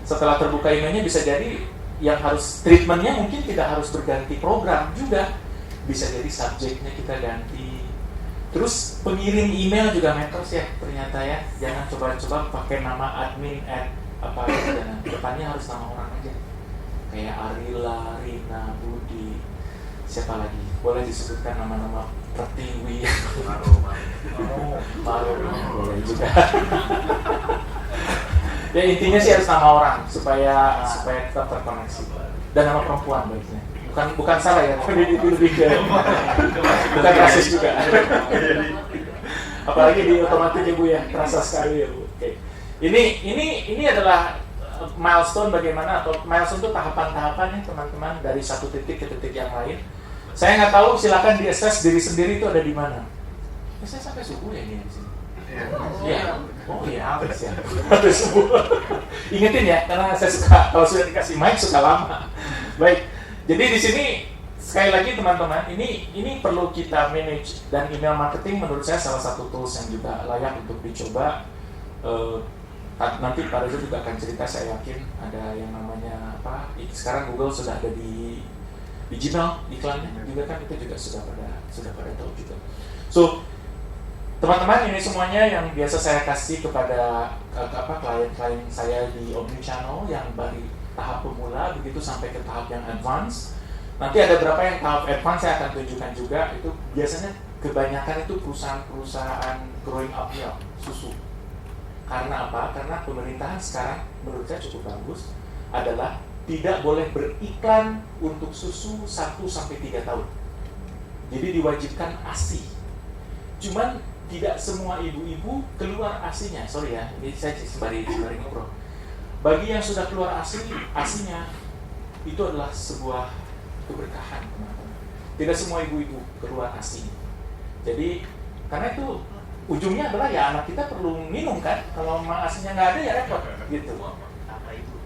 Setelah terbuka emailnya bisa jadi yang harus treatmentnya mungkin tidak harus berganti program juga. Bisa jadi subjeknya kita ganti. Terus pengirim email juga matters ya ternyata ya. Jangan coba-coba pakai nama admin apa gitu, jangan. Depannya harus nama orang aja. Kayak Arila, Rina, Budi, siapa lagi? Boleh disebutkan nama-nama Pertiwi, Maru, boleh juga. Ya intinya sih harus nama orang supaya tetap terkoneksi. Dan nama perempuan baiknya. Bukan salah ya, tapi itu lebih ke bukan rasis juga. Apalagi di otomatis ya Bu ya, terasa sekali ya Bu. Oke. Ini adalah milestone bagaimana, atau milestone itu tahapan-tahapan ya teman-teman dari satu titik ke titik yang lain. Saya nggak tahu, silakan di-assess diri sendiri itu ada di mana. Saya sampai subuh ya ini di sini. Iya. Oh iya, habis ya. Habis subuh. Ingetin ya, karena saya suka kalau sudah dikasih mic suka lama. Baik. Jadi di sini sekali lagi teman-teman, ini perlu kita manage, dan email marketing menurut saya salah satu tools yang juga layak untuk dicoba. Nanti Pak Reza juga akan cerita, saya yakin ada yang namanya apa? Sekarang Google sudah ada di Gmail iklannya juga kan, itu juga sudah pada tahu juga. So teman-teman, ini semuanya yang biasa saya kasih kepada klien-klien saya di Omnichannel yang dari tahap pemula begitu sampai ke tahap yang advance. Nanti ada berapa yang tahap advance saya akan tunjukkan juga. Itu biasanya kebanyakan itu perusahaan-perusahaan growing up milk, susu. Karena apa? Karena pemerintahan sekarang menurut saya cukup bagus adalah tidak boleh beriklan untuk susu 1-3 tahun. Jadi diwajibkan ASI. Cuman tidak semua ibu-ibu keluar ASI-nya. Sorry ya, ini saya sembari ngobrol. Bagi yang sudah keluar ASI-nya itu adalah sebuah keberkahan, teman-teman. Tidak semua ibu-ibu keluar ASI. Jadi karena itu ujungnya adalah ya anak kita perlu minum kan. Kalau ASI-nya nggak ada ya repot gitu. Apa ibu?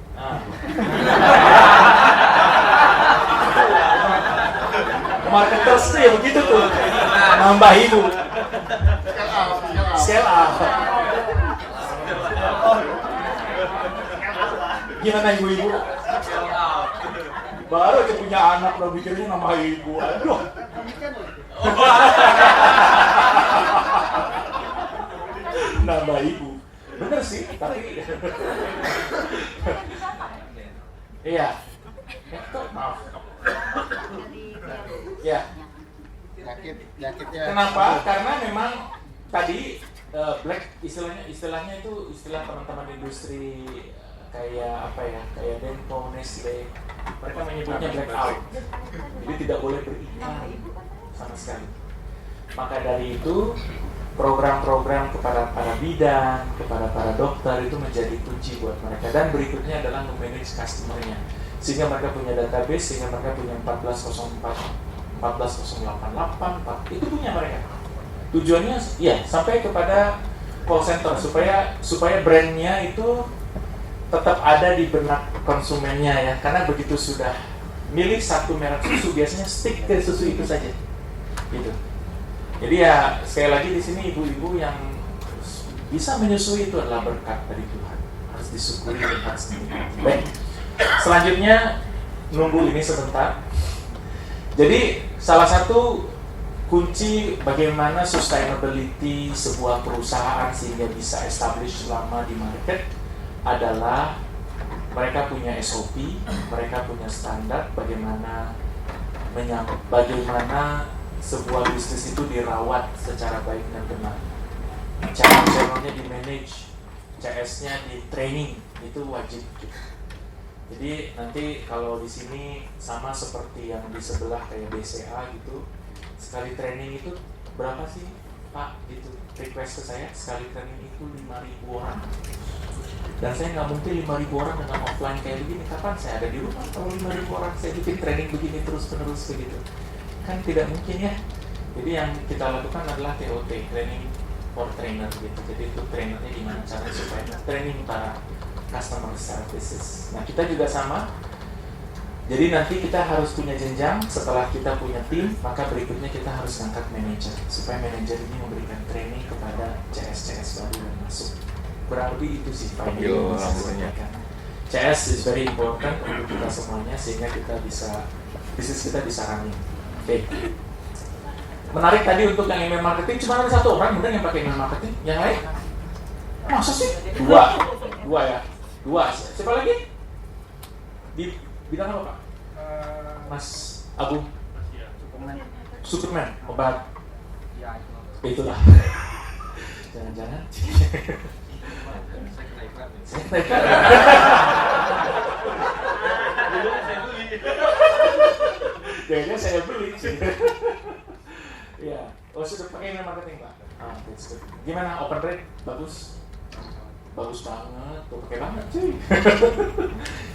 Marketers tuh ya begitu tuh, nambah ibu. Scale up. Gimana ibu-ibu? Baru aja punya anak lo pikirnya nama ibu. Aduh. Nambah ibu. Bener sih, tapi iya. Maaf. Ya. Yakitnya. Kenapa? Karena memang tadi black istilahnya itu istilah teman-teman industri kayak apa ya, kayak Denko, Nestle, mereka menyebutnya blackout. Jadi tidak boleh beriklan sama sekali. Maka dari itu program-program kepada para bidan, kepada para dokter itu menjadi kunci buat mereka. Dan berikutnya adalah memanage customer-nya, sehingga mereka punya database, sehingga mereka punya 1404, 14088, itu punya mereka. Tujuannya ya sampai kepada call center supaya brandnya itu tetap ada di benak konsumennya ya, karena begitu sudah milih satu merek susu biasanya stick ke susu itu saja gitu. Jadi ya sekali lagi di sini ibu-ibu yang bisa menyusui itu adalah berkat dari Tuhan, harus disyukuri dan harus dinikmati. Baik, selanjutnya nunggu ini sebentar. Jadi salah satu kunci bagaimana sustainability sebuah perusahaan sehingga bisa establish lama di market adalah mereka punya SOP, mereka punya standar bagaimana sebuah bisnis itu dirawat secara baik dan benar. Channel-channelnya di manage, CS-nya di training, itu wajib. Jadi nanti kalau di sini sama seperti yang di sebelah kayak BCA gitu, sekali training itu berapa sih Pak? Gitu request ke saya, sekali training itu 5.000 orang. Dan saya nggak mungkin 5.000 orang dengan offline kayak begini. Kapan saya ada di rumah kalau 5.000 orang saya bikin training begini terus-menerus begitu? Kan tidak mungkin ya. Jadi yang kita lakukan adalah TOT, training for trainer gitu. Jadi itu trainernya gimana caranya supaya training para customer services. Nah kita juga sama. Jadi nanti kita harus punya jenjang. Setelah kita punya tim, maka berikutnya kita harus angkat manajer supaya manajer ini memberikan training kepada CS baru yang masuk. Berarti itu sih Pak yang bisa saya sampaikan. CS is very important untuk kita semuanya sehingga kita bisa bisnis kita bisa running. Oke. Menarik tadi untuk yang email marketing cuma ada satu orang benar yang pakai email marketing, yang lain masa sih? Dua ya. Siapa lagi? Di bidang apa Pak? Mas Agung. Superman. Obat. Itulah. Jangan-jangan. Jangan saya beli. Ya, sudah pakai email marketing Pak. That's good. Gimana open rate? Bagus banget, tuh pakai banget cuy.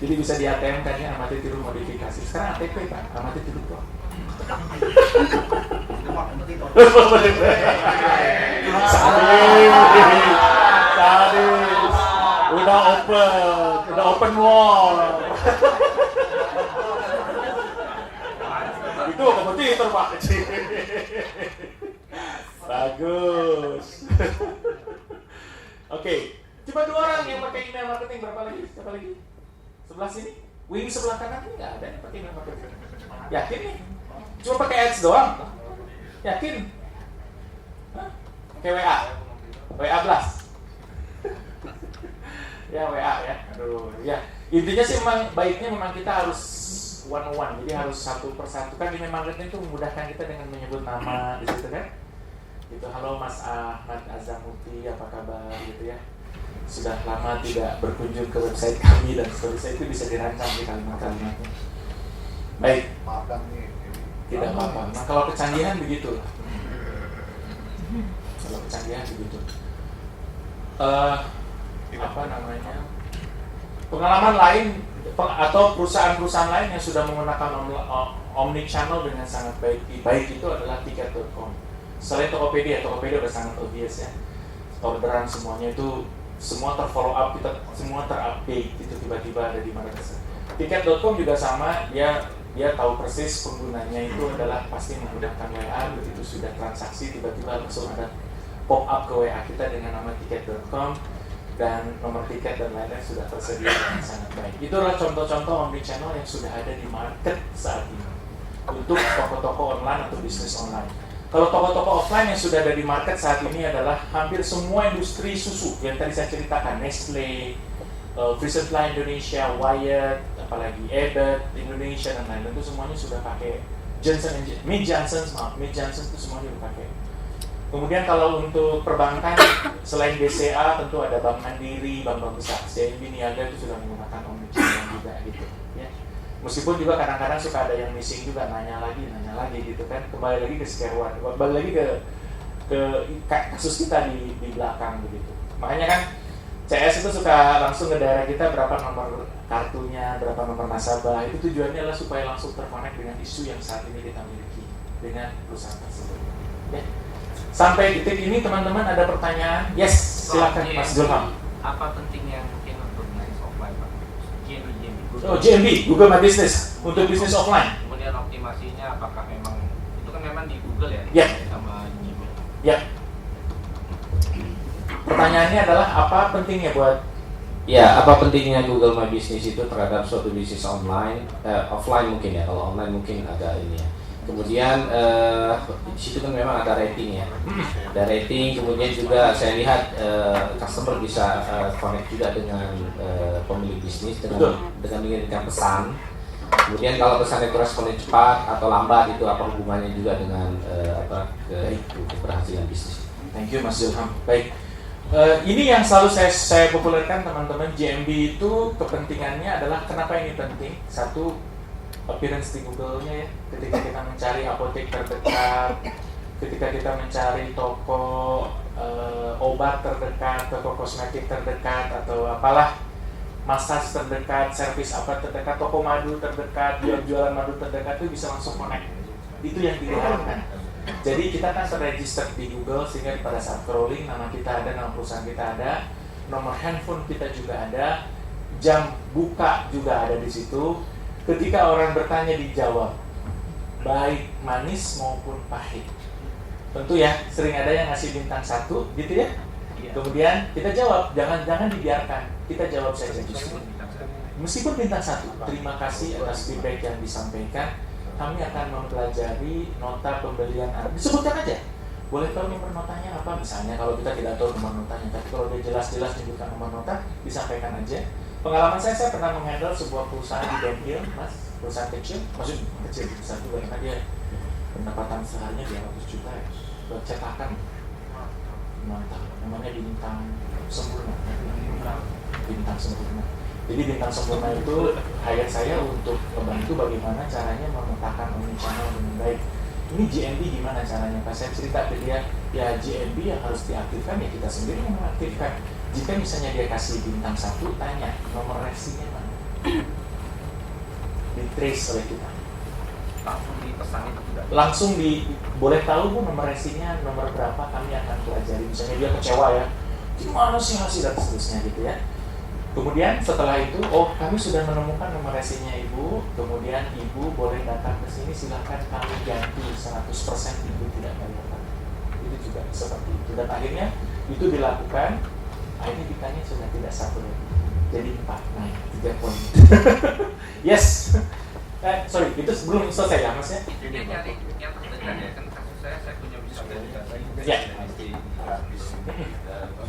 Jadi bisa di ATM kan ya, amati tiru modifikasi. Sekarang ATP Pak, amati tiru kok. Sadis. Udah open wall. Itu kompetitor Pak. Bagus. Oke. Cuma 2 orang yang pakai email marketing. Berapa lagi? Siapa lagi? Sebelah sini? Wing sebelah kanan ini nggak ada yang pakai email marketing. Yakin nih? Cuma pakai ads doang? Yakin? Hah? Pakai WA? WA blast? Ya WA ya. Aduh ya. Intinya sih baiknya memang kita harus one-on-one. Jadi harus satu persatu. Kan email marketing itu memudahkan kita dengan menyebut nama di situ kan? Gitu, halo Mas Ahmad Azamuti, apa kabar gitu ya. Sudah lama tidak berkunjung ke website kami dan seterusnya, itu bisa dirancang di kalimat-kalimatnya. Baik. Maafkan nih. Tidak apa-apa. Nah kalau kecanggihan begitu. Apa namanya? Pengalaman lain atau perusahaan-perusahaan lain yang sudah menggunakan omni channel dengan sangat baik itu adalah tiket.com. Selain Tokopedia udah sangat obvious ya. Orderan semuanya itu semua terfollow up, kita semua terupdate itu tiba-tiba ada di mana saja. Tiket.com juga sama, dia tahu persis penggunanya itu adalah pasti menggunakan WA. Begitu sudah transaksi tiba-tiba langsung ada pop up ke WA kita dengan nama tiket.com dan nomor tiket dan lain-lain sudah tersedia dengan sangat baik. Itulah contoh-contoh omnichannel yang sudah ada di market saat ini untuk toko-toko online atau bisnis online. Kalau toko-toko offline yang sudah ada di market saat ini adalah hampir semua industri susu yang tadi saya ceritakan, Nestle, Free Supply Indonesia, Wyatt, apalagi Ebet Indonesia dan lain-lain, itu semuanya sudah pakai Mead Johnson itu semuanya sudah pakai. Kemudian kalau untuk perbankan selain BCA tentu ada Bank Mandiri, bank-bank besar, CIMB Niaga itu sudah menggunakan omnichannel juga gitu ya. Meskipun juga kadang-kadang suka ada yang missing juga, nanya lagi gitu kan, kembali lagi ke scarewan, kembali lagi ke kasus kita di belakang begitu. Makanya kan CS itu suka langsung ke daerah kita berapa nomor kartunya, berapa nomor nasabah, itu tujuannya adalah supaya langsung terkonek dengan isu yang saat ini kita miliki dengan perusahaan tersebut ya. Sampai detik ini teman-teman ada pertanyaan? Yes, silakan Mas Zulham. Apa pentingnya mungkin untuk bisnis offline Pak? GMB, Google My Business untuk bisnis offline. Kemudian optimasinya apakah memang itu kan memang di Google ya? Ya. Sama Gmail. Ya. Pertanyaannya adalah apa pentingnya buat? Ya, apa pentingnya Google My Business itu terhadap suatu bisnis online, offline mungkin ya, kalau online mungkin agak ini ya. Kemudian di situ kan memang ada rating ya, ada rating. Kemudian juga saya lihat customer bisa connect juga dengan pemilik bisnis dengan mengirimkan pesan. Kemudian kalau pesan itu responnya cepat atau lambat itu apa hubungannya juga dengan keberhasilan bisnis? Thank you Mas Zulham. Baik. Ini yang selalu saya populerkan teman-teman. GMB itu kepentingannya adalah kenapa ini penting? Satu, appearance di Google-nya ya. Ketika kita mencari apotek terdekat, ketika kita mencari toko obat terdekat, toko kosmetik terdekat atau apalah, massage terdekat, servis apa terdekat, toko madu terdekat, jualan madu terdekat itu bisa langsung connect. Itu yang diharapkan. Jadi kita kan terregister di Google sehingga pada saat crawling nama kita ada, nama perusahaan kita ada, nomor handphone kita juga ada, jam buka juga ada di situ. Ketika orang bertanya dijawab, baik manis maupun pahit. Tentu ya, sering ada yang ngasih bintang 1 gitu ya. Kemudian kita jawab, jangan dibiarkan, kita jawab saja justru. Meskipun bintang 1, terima kasih atas feedback yang disampaikan. Kami akan mempelajari nota pembelian Anda. Disebutkan aja. Boleh tahu nomor notanya apa? Misalnya kalau kita tidak tahu nomor notanya, tapi kalau dia jelas-jelas menyebutkan nomor nota, disampaikan aja. Pengalaman saya pernah menghandle sebuah perusahaan di Ben Hill, Mas. Perusahaan kecil, maksudnya kecil, besar juga, karena dia pendapatan seharinya 200 juta ya. Buat cetakan. Mantap. Namanya Bintang Sempurna. Bintang Sempurna. Jadi Bintang Sempurna itu hire saya untuk membantu bagaimana caranya memetakan omnichannel dengan baik. Ini GMB gimana caranya? Pas saya cerita ke dia, ya GMB yang harus diaktifkan ya kita sendiri yang mengaktifkan. Jika misalnya dia kasih bintang 1, tanya nomor resinya mana? Di trace oleh kita. Langsung dipesan itu tidak. Langsung boleh tahu Bu nomor resinya nomor berapa, kami akan pelajari. Misalnya dia kecewa ya, gimana sih hasil dan seterusnya gitu ya. Kemudian setelah itu, kami sudah menemukan nomor resinya Ibu. Kemudian Ibu boleh datang ke sini, silakan kami ganti 100% Ibu tidak bayar. Itu juga seperti itu. Dan akhirnya itu dilakukan. Akhirnya ditanya sudah tidak 1 lagi, jadi 4 naik 3 poin. Yes. Sorry, itu sebelum selesai ya Mas ya. Ini nyari yang terdekat ya kan, kasus saya punya wisata edukasi.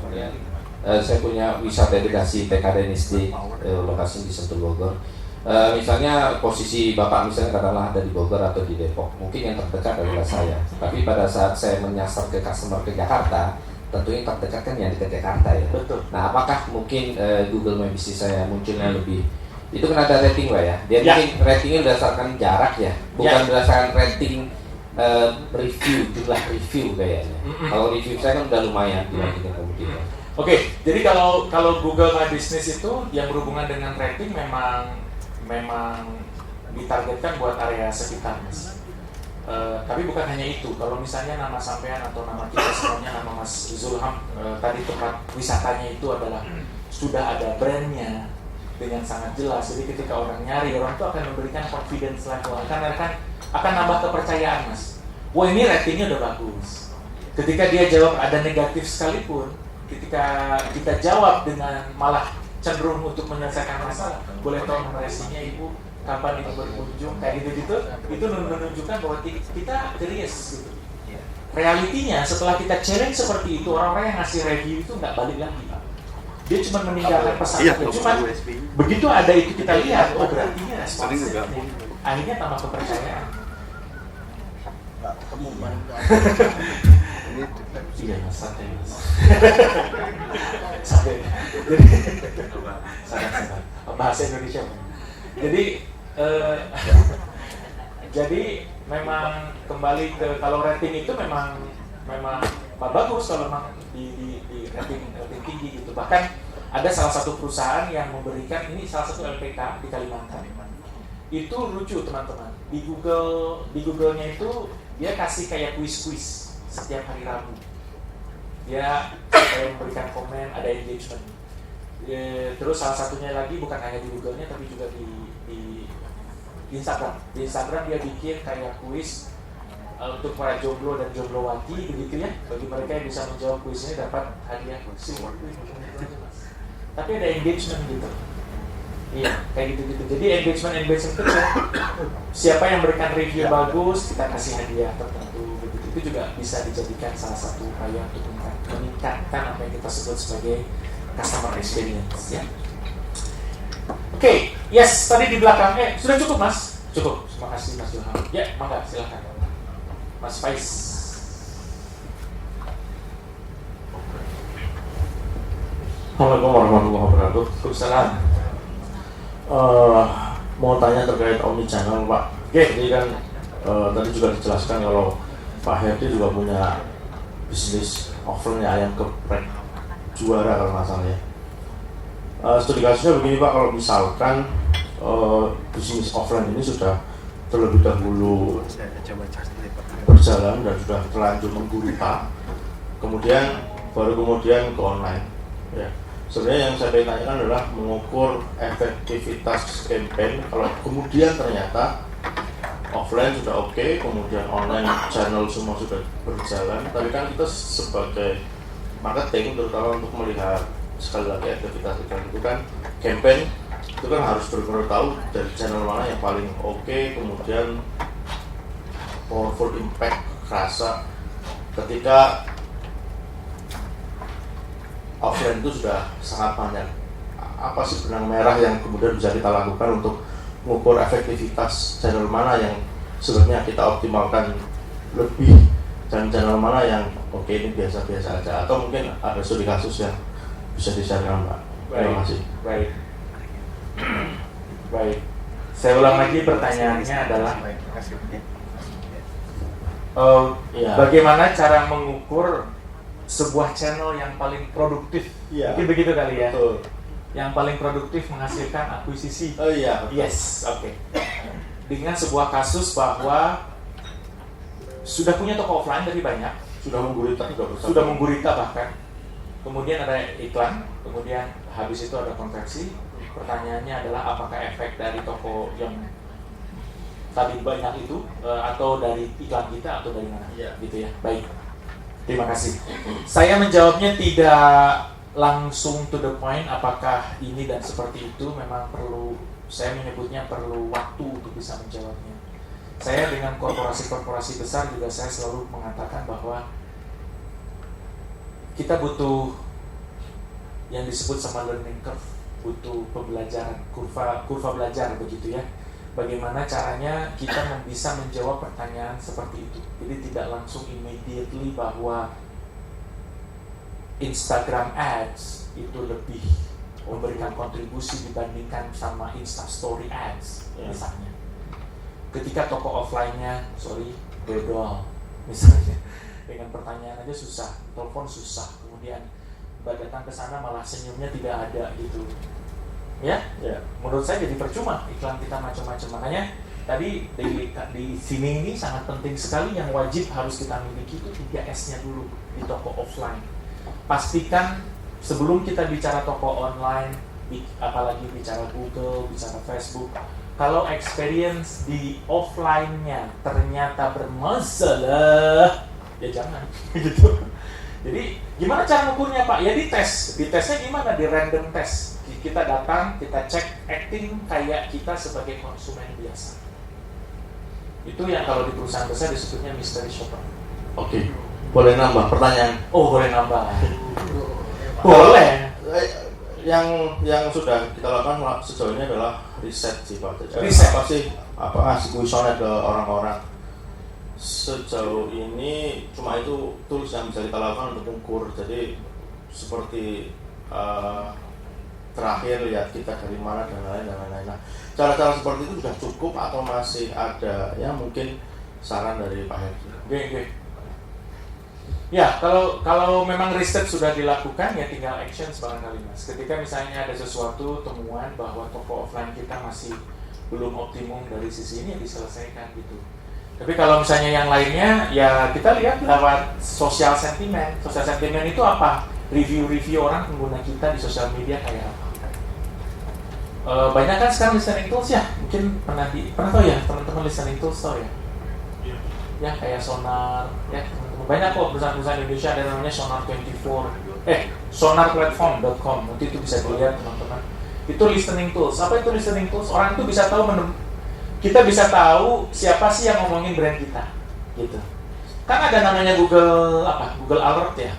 Ya. Saya punya wisata edukasi TKDNIS di lokasi di Sentul Bogor. Misalnya posisi Bapak misalnya katakanlah ada di Bogor atau di Depok, mungkin yang terdekat adalah saya. Tapi pada saat saya menyasar ke customer ke Jakarta, tentunya yang terdekat kan yang di Jakarta ya. Betul. Nah, apakah mungkin Google My Business saya munculnya lebih itu kan ada rating Pak ya? Dia mungkin ratingnya berdasarkan jarak ya, bukan berdasarkan rating review, jumlah review kayaknya. Kalau review saya kan udah lumayan dibandingkan kemudian. Oke, jadi kalau Google My Business itu yang berhubungan dengan rating memang ditargetkan buat area sekitar Mas. Tapi bukan hanya itu. Kalau misalnya nama sampean atau nama kita semuanya nama Mas Zulham, tadi tempat wisatanya itu adalah sudah ada brandnya dengan sangat jelas. Jadi ketika orang nyari, orang itu akan memberikan confidence level, akan nambah kepercayaan Mas. Wah ini ratingnya udah bagus. Ketika dia jawab ada negatif sekalipun, ketika kita jawab dengan malah cenderung untuk menyelesaikan masalah, boleh tahu nomor resinya Ibu, kapan Ibu berkunjung, kayak gitu-gitu, itu menunjukkan bahwa kita serius gitu. Realitinya setelah kita challenge seperti itu, orang-orang yang ngasih review itu nggak balik lagi. Dia cuma meninggalkan pesan saja. Cuma begitu ada itu kita lihat, berarti ini responsif. Akhirnya tambah kepercayaan. Iya Mas, santai Mas. Santai. Sangat. Bahasa Indonesia. Jadi memang kembali ke kalau rating itu memang bagus kalau memang di rating tinggi gitu. Bahkan ada salah satu perusahaan yang memberikan, ini salah satu LPK di Kalimantan. Itu lucu teman-teman. Di Google-nya itu dia kasih kayak kuis-kuis setiap hari Rabu. Dia kayak memberikan komen, ada engagement. Terus salah satunya lagi bukan hanya di Google-nya tapi juga di Instagram. Di Instagram dia bikin kayak kuis untuk para jomblo dan jomblowati begitu ya. Bagi mereka yang bisa menjawab kuis ini dapat hadiah kuis. Tapi ada engagement gitu. Iya, kayak gitu-gitu. Jadi engagement itu siapa yang berikan review bagus, kita kasih hadiah tertentu begitu. Itu juga bisa dijadikan salah satu upaya untuk meningkatkan apa yang kita sebut sebagai customer experience ya. Oke, yes, tadi di belakang sudah cukup Mas? Cukup, terima kasih Mas Ilham. Ya, mangga silakan Mas Faiz. Assalamualaikum warahmatullahi wabarakatuh. Waalaikumsalam. Mau tanya terkait omnichannel Pak. Jadi kan tadi juga dijelaskan kalau Pak Herdi juga punya bisnis offline ayam geprek juara kalau nggak salah ya. Studi kasusnya begini Pak, kalau misalkan bisnis offline ini sudah terlebih dahulu berjalan dan sudah terlanjur menggurita, kemudian ke online. Ya. Sebenarnya yang saya ingin tanyakan adalah mengukur efektivitas campaign. Kalau kemudian ternyata offline sudah oke, kemudian online channel semua sudah berjalan, tapi kan kita sebagai marketing terutama untuk melihat sekali lagi efektivitas itu kan campaign itu kan harus benar-benar tahu dari channel mana yang paling oke, kemudian powerful impact kerasa ketika offline itu sudah sangat banyak. Apa sih benang merah yang kemudian bisa kita lakukan untuk mengukur efektivitas channel mana yang sebenarnya kita optimalkan lebih dan channel mana yang oke ini biasa-biasa aja, atau mungkin ada studi kasus yang bisa di-share-kan, Pak. Terima kasih. Baik. Saya ulang lagi, pertanyaannya adalah bagaimana cara mengukur sebuah channel yang paling produktif? Iya. Mungkin begitu kali ya. Betul. Yang paling produktif menghasilkan akuisisi. Oh iya. Betul. Yes, oke. Dengan sebuah kasus bahwa sudah punya toko offline dari banyak, Sudah menggurita bahkan. Kemudian ada iklan, kemudian habis itu ada konversi. Pertanyaannya adalah apakah efek dari toko yang tadi banyak itu atau dari iklan kita atau dari mana? Iya. Gitu ya. Baik. Terima kasih. Saya menjawabnya tidak langsung to the point apakah ini dan seperti itu, memang perlu, saya menyebutnya perlu waktu untuk bisa menjawabnya. Saya dengan korporasi-korporasi besar juga saya selalu mengatakan bahwa kita butuh yang disebut sama learning curve, butuh pembelajaran, kurva belajar begitu ya. Bagaimana caranya kita bisa menjawab pertanyaan seperti itu. Jadi tidak langsung immediately bahwa Instagram ads itu lebih memberikan kontribusi dibandingkan sama Instastory ads misalnya. Ketika toko offline-nya, dodol misalnya, dengan pertanyaan aja susah, telepon susah, kemudian Mbak datang ke sana malah senyumnya tidak ada gitu. Ya, menurut saya jadi percuma iklan kita macam-macam. Makanya tadi di sini ini sangat penting sekali, yang wajib harus kita miliki itu 3S-nya dulu di toko offline. Pastikan sebelum kita bicara toko online, apalagi bicara Google, bicara Facebook, kalau experience di offline-nya ternyata bermasalah, ya jangan gitu. Jadi gimana cara mengukurnya, Pak? Ya dites. Ditesnya gimana? Di random test. Kita datang, kita cek acting kayak kita sebagai konsumen biasa. Itu yang kalau di perusahaan besar disebutnya mystery shopper. Oke. Boleh nambah pertanyaan? Oh, boleh nambah. Boleh. Yang sudah kita lakukan sejauh ini adalah riset sih, Pak. Riset. Apa ngasih kuesioner ke orang-orang. Sejauh ini cuma itu tools yang bisa kita lakukan untuk mengukur. Jadi seperti terakhir lihat kita dari mana dan lain-lain. Nah, cara-cara seperti itu sudah cukup atau masih ada ya mungkin saran dari Pak Heri? Oke. Ya, kalau memang riset sudah dilakukan ya tinggal action barangkali Mas. Ketika misalnya ada sesuatu temuan bahwa toko offline kita masih belum optimum dari sisi ini, ya diselesaikan gitu. Tapi kalau misalnya yang lainnya ya kita lihat lewat social sentiment. Social sentiment itu apa? Review orang pengguna kita di sosial media kayak apa? Banyak kan sekarang listening tools ya, mungkin pernah tahu ya teman-teman listening tools tahu ya? Ya kayak Sonar, ya teman-teman. Banyak kok perusahaan-perusahaan Indonesia ada namanya Sonar 24, sonarplatform.com, nanti itu bisa dilihat teman-teman. Itu listening tools. Apa itu listening tools? Orang itu bisa tahu, kita bisa tahu siapa sih yang ngomongin brand kita, gitu. Kan ada namanya Google Alert ya.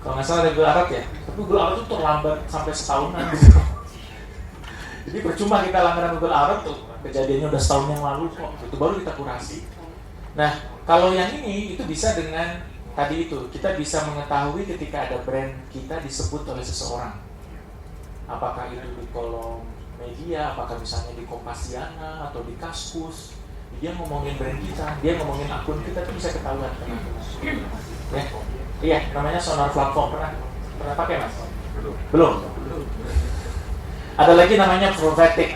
Kalau nggak salah ada Google Alert ya. Tapi Google Alert itu terlambat sampai setahunan gitu. Jadi percuma kita langganan Google Alert tuh, kejadiannya udah setahun yang lalu kok, itu baru kita kurasi. Nah, kalau yang ini itu bisa dengan tadi itu, kita bisa mengetahui ketika ada brand kita disebut oleh seseorang. Apakah itu di kolom media, apakah misalnya di Kompasiana atau di Kaskus, dia ngomongin brand kita, dia ngomongin akun kita, itu bisa ketahuan. Ya, iya, namanya Sonar Platform, pernah pakai Mas? Belum. Ada lagi namanya Prophetic.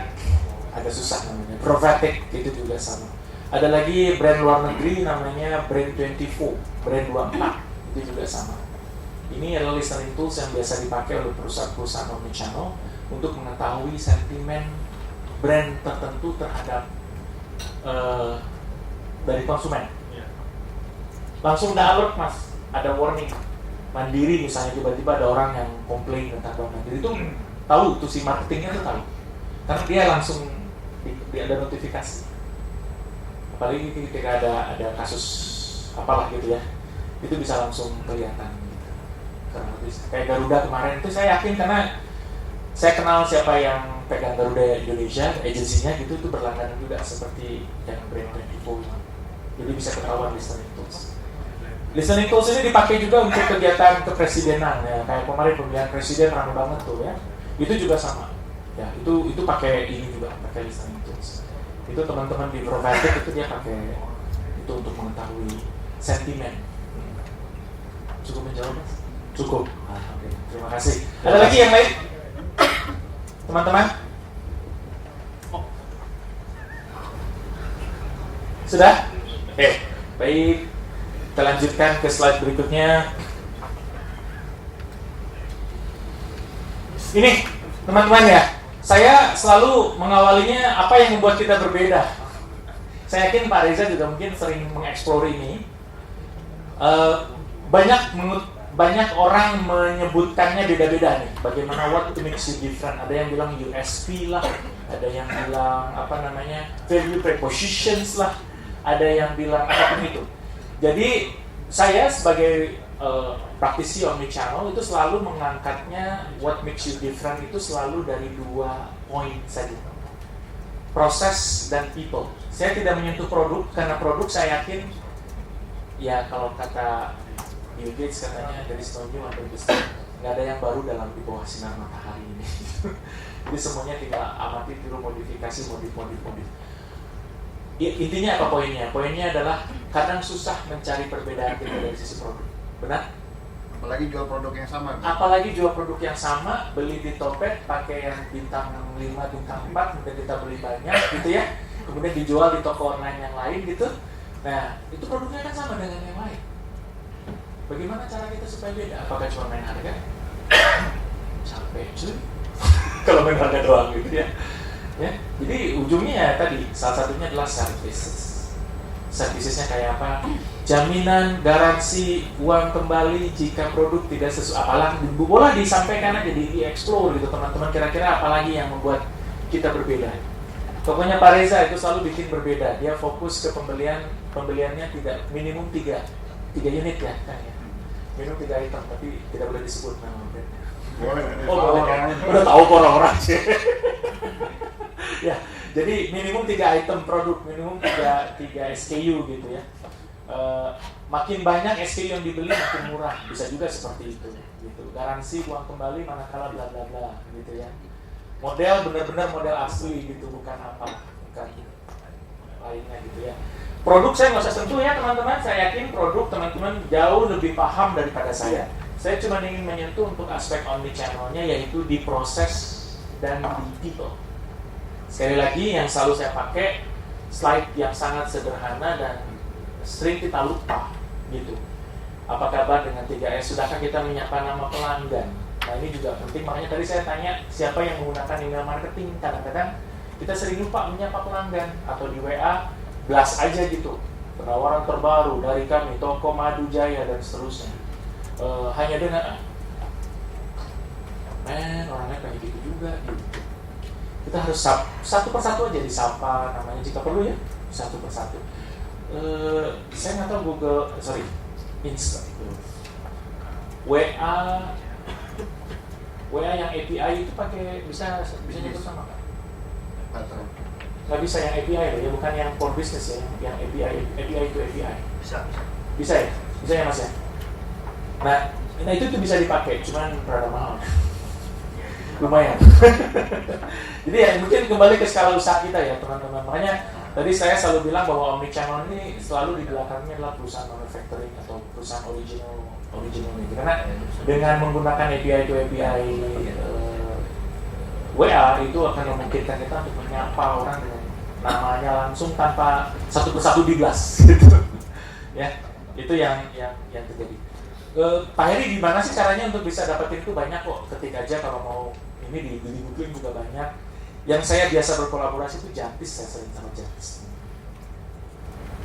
agak susah namanya. Provatic itu juga sama. Ada lagi brand luar negeri namanya Brand 24, Brand 24 itu juga sama. Ini adalah listening tools yang biasa dipakai oleh perusahaan-perusahaan omnichannel untuk mengetahui sentimen brand tertentu terhadap dari konsumen. Langsung udah alert mas, ada warning. Mandiri misalnya tiba-tiba ada orang yang komplain tentang Bank Mandiri itu tahu tuh si marketingnya tuh tahu, karena dia langsung ada notifikasi. Apalagi ketika ada kasus apalah gitu ya, itu bisa langsung kelihatan gitu. Karena kayak Garuda kemarin itu saya yakin karena saya kenal siapa yang pegang Garuda Indonesia, agensinya gitu, itu berlangganan juga seperti yang Brand 24. Jadi bisa ketahuan listening tools. Listening tools ini dipakai juga untuk kegiatan kepresidenan ya, kayak kemarin pemilihan presiden ramai banget tuh ya. Itu juga sama. Ya, itu pakai ini juga, pakai listening tools. Itu teman-teman di Provatic itu dia pakai itu untuk mengetahui sentimen. Cukup menjawab mas? Cukup. Oke. Terima kasih. Ada lagi yang lain? Teman-teman? Sudah? Oke. Baik. Kita lanjutkan ke slide berikutnya. Ini teman-teman ya, saya selalu mengawalinya apa yang membuat kita berbeda. Saya yakin Pak Reza juga mungkin sering mengeksplor ini. Banyak orang menyebutkannya beda-beda nih. Bagaimana what makes you different? Ada yang bilang USP lah, ada yang bilang value propositions lah, ada yang bilang apapun itu. Jadi saya sebagai praktisi omnichannel itu selalu mengangkatnya what makes you different itu selalu dari 2 poin saja, proses dan people. Saya tidak menyentuh produk karena produk saya yakin ya kalau kata Bill Gates katanya dari no new under the sun, nggak ada yang baru dalam di bawah sinar matahari ini. Jadi semuanya tinggal amati, tiru, modifikasi, modif. Intinya apa poinnya? Poinnya adalah kadang susah mencari perbedaan kita dari sisi produk. Benar? Apalagi jual produk yang sama. Apalagi jual produk yang sama, beli di Topet pakai yang bintang 5, bintang 4, kemudian kita beli banyak gitu ya. Kemudian dijual di toko online yang lain gitu. Nah, itu produknya kan sama dengan yang lain. Bagaimana cara kita supaya beda? Apakah cuma main harga? Capek cuy. Kalau main harga doang gitu ya. Ya, jadi ujungnya ya tadi salah satunya adalah services. Servicesnya kayak apa? Jaminan, garansi, uang kembali jika produk tidak sesuai. Apalagi boleh disampaikan aja, di-explore gitu teman-teman. Kira-kira apalagi yang membuat kita berbeda? Pokoknya Pak Reza itu selalu bikin berbeda. Dia fokus ke pembeliannya tidak minimum 3 unit ya kan ya. Minimum 3 item tapi tidak boleh disebut nama brandnya. Oh, udah tahu kok orang-orang sih. Ya, jadi minimum 3 item produk, minimum 3 SKU gitu ya. Makin banyak SKU yang dibeli makin murah, bisa juga seperti itu gitu. Garansi uang kembali manakala bla bla bla gitu ya. Model benar-benar model asli gitu, bukan lainnya gitu ya. Produk saya nggak usah sentuh ya teman-teman, saya yakin produk teman-teman jauh lebih paham daripada saya. Saya cuma ingin menyentuh untuk aspek omnichannel-nya, yaitu di proses dan di people. Sekali lagi yang selalu saya pakai slide yang sangat sederhana dan sering kita lupa gitu. Apa kabar dengan 3S? Sudahkah kita menyapa nama pelanggan? Nah ini juga penting, makanya tadi saya tanya siapa yang menggunakan email marketing. Kadang-kadang kita sering lupa menyapa pelanggan, atau di WA blast aja gitu, penawaran terbaru dari kami, toko Madu Jaya dan seterusnya. Hanya dengan orangnya kayak gitu juga gitu. Kita harus satu persatu aja disapa namanya jika perlu ya, satu persatu. Saya nggak tahu Insta, WA yang API itu pakai bisa nyebut sama kan? Nggak bisa yang API loh ya, bukan yang for business ya, yang API itu API. Bisa ya? Bisa ya mas ya? Nah itu bisa dipakai, cuman rada mahal. Lumayan. Jadi ya mungkin kembali ke skala usaha kita ya teman-teman. Makanya tadi saya selalu bilang bahwa omnichannel ini selalu di belakangnya adalah perusahaan manufacturing atau perusahaan original ini. Karena dengan menggunakan API to API WA itu akan memungkinkan kita untuk menyapa orang dengan namanya langsung tanpa satu persatu dibelas gitu. Ya, itu yang terjadi. Pak Heri, gimana sih caranya untuk bisa dapetin itu? Banyak kok, ketik aja kalau mau ini di Google juga banyak. Yang saya biasa berkolaborasi itu Jantis, saya sering sama Jantis.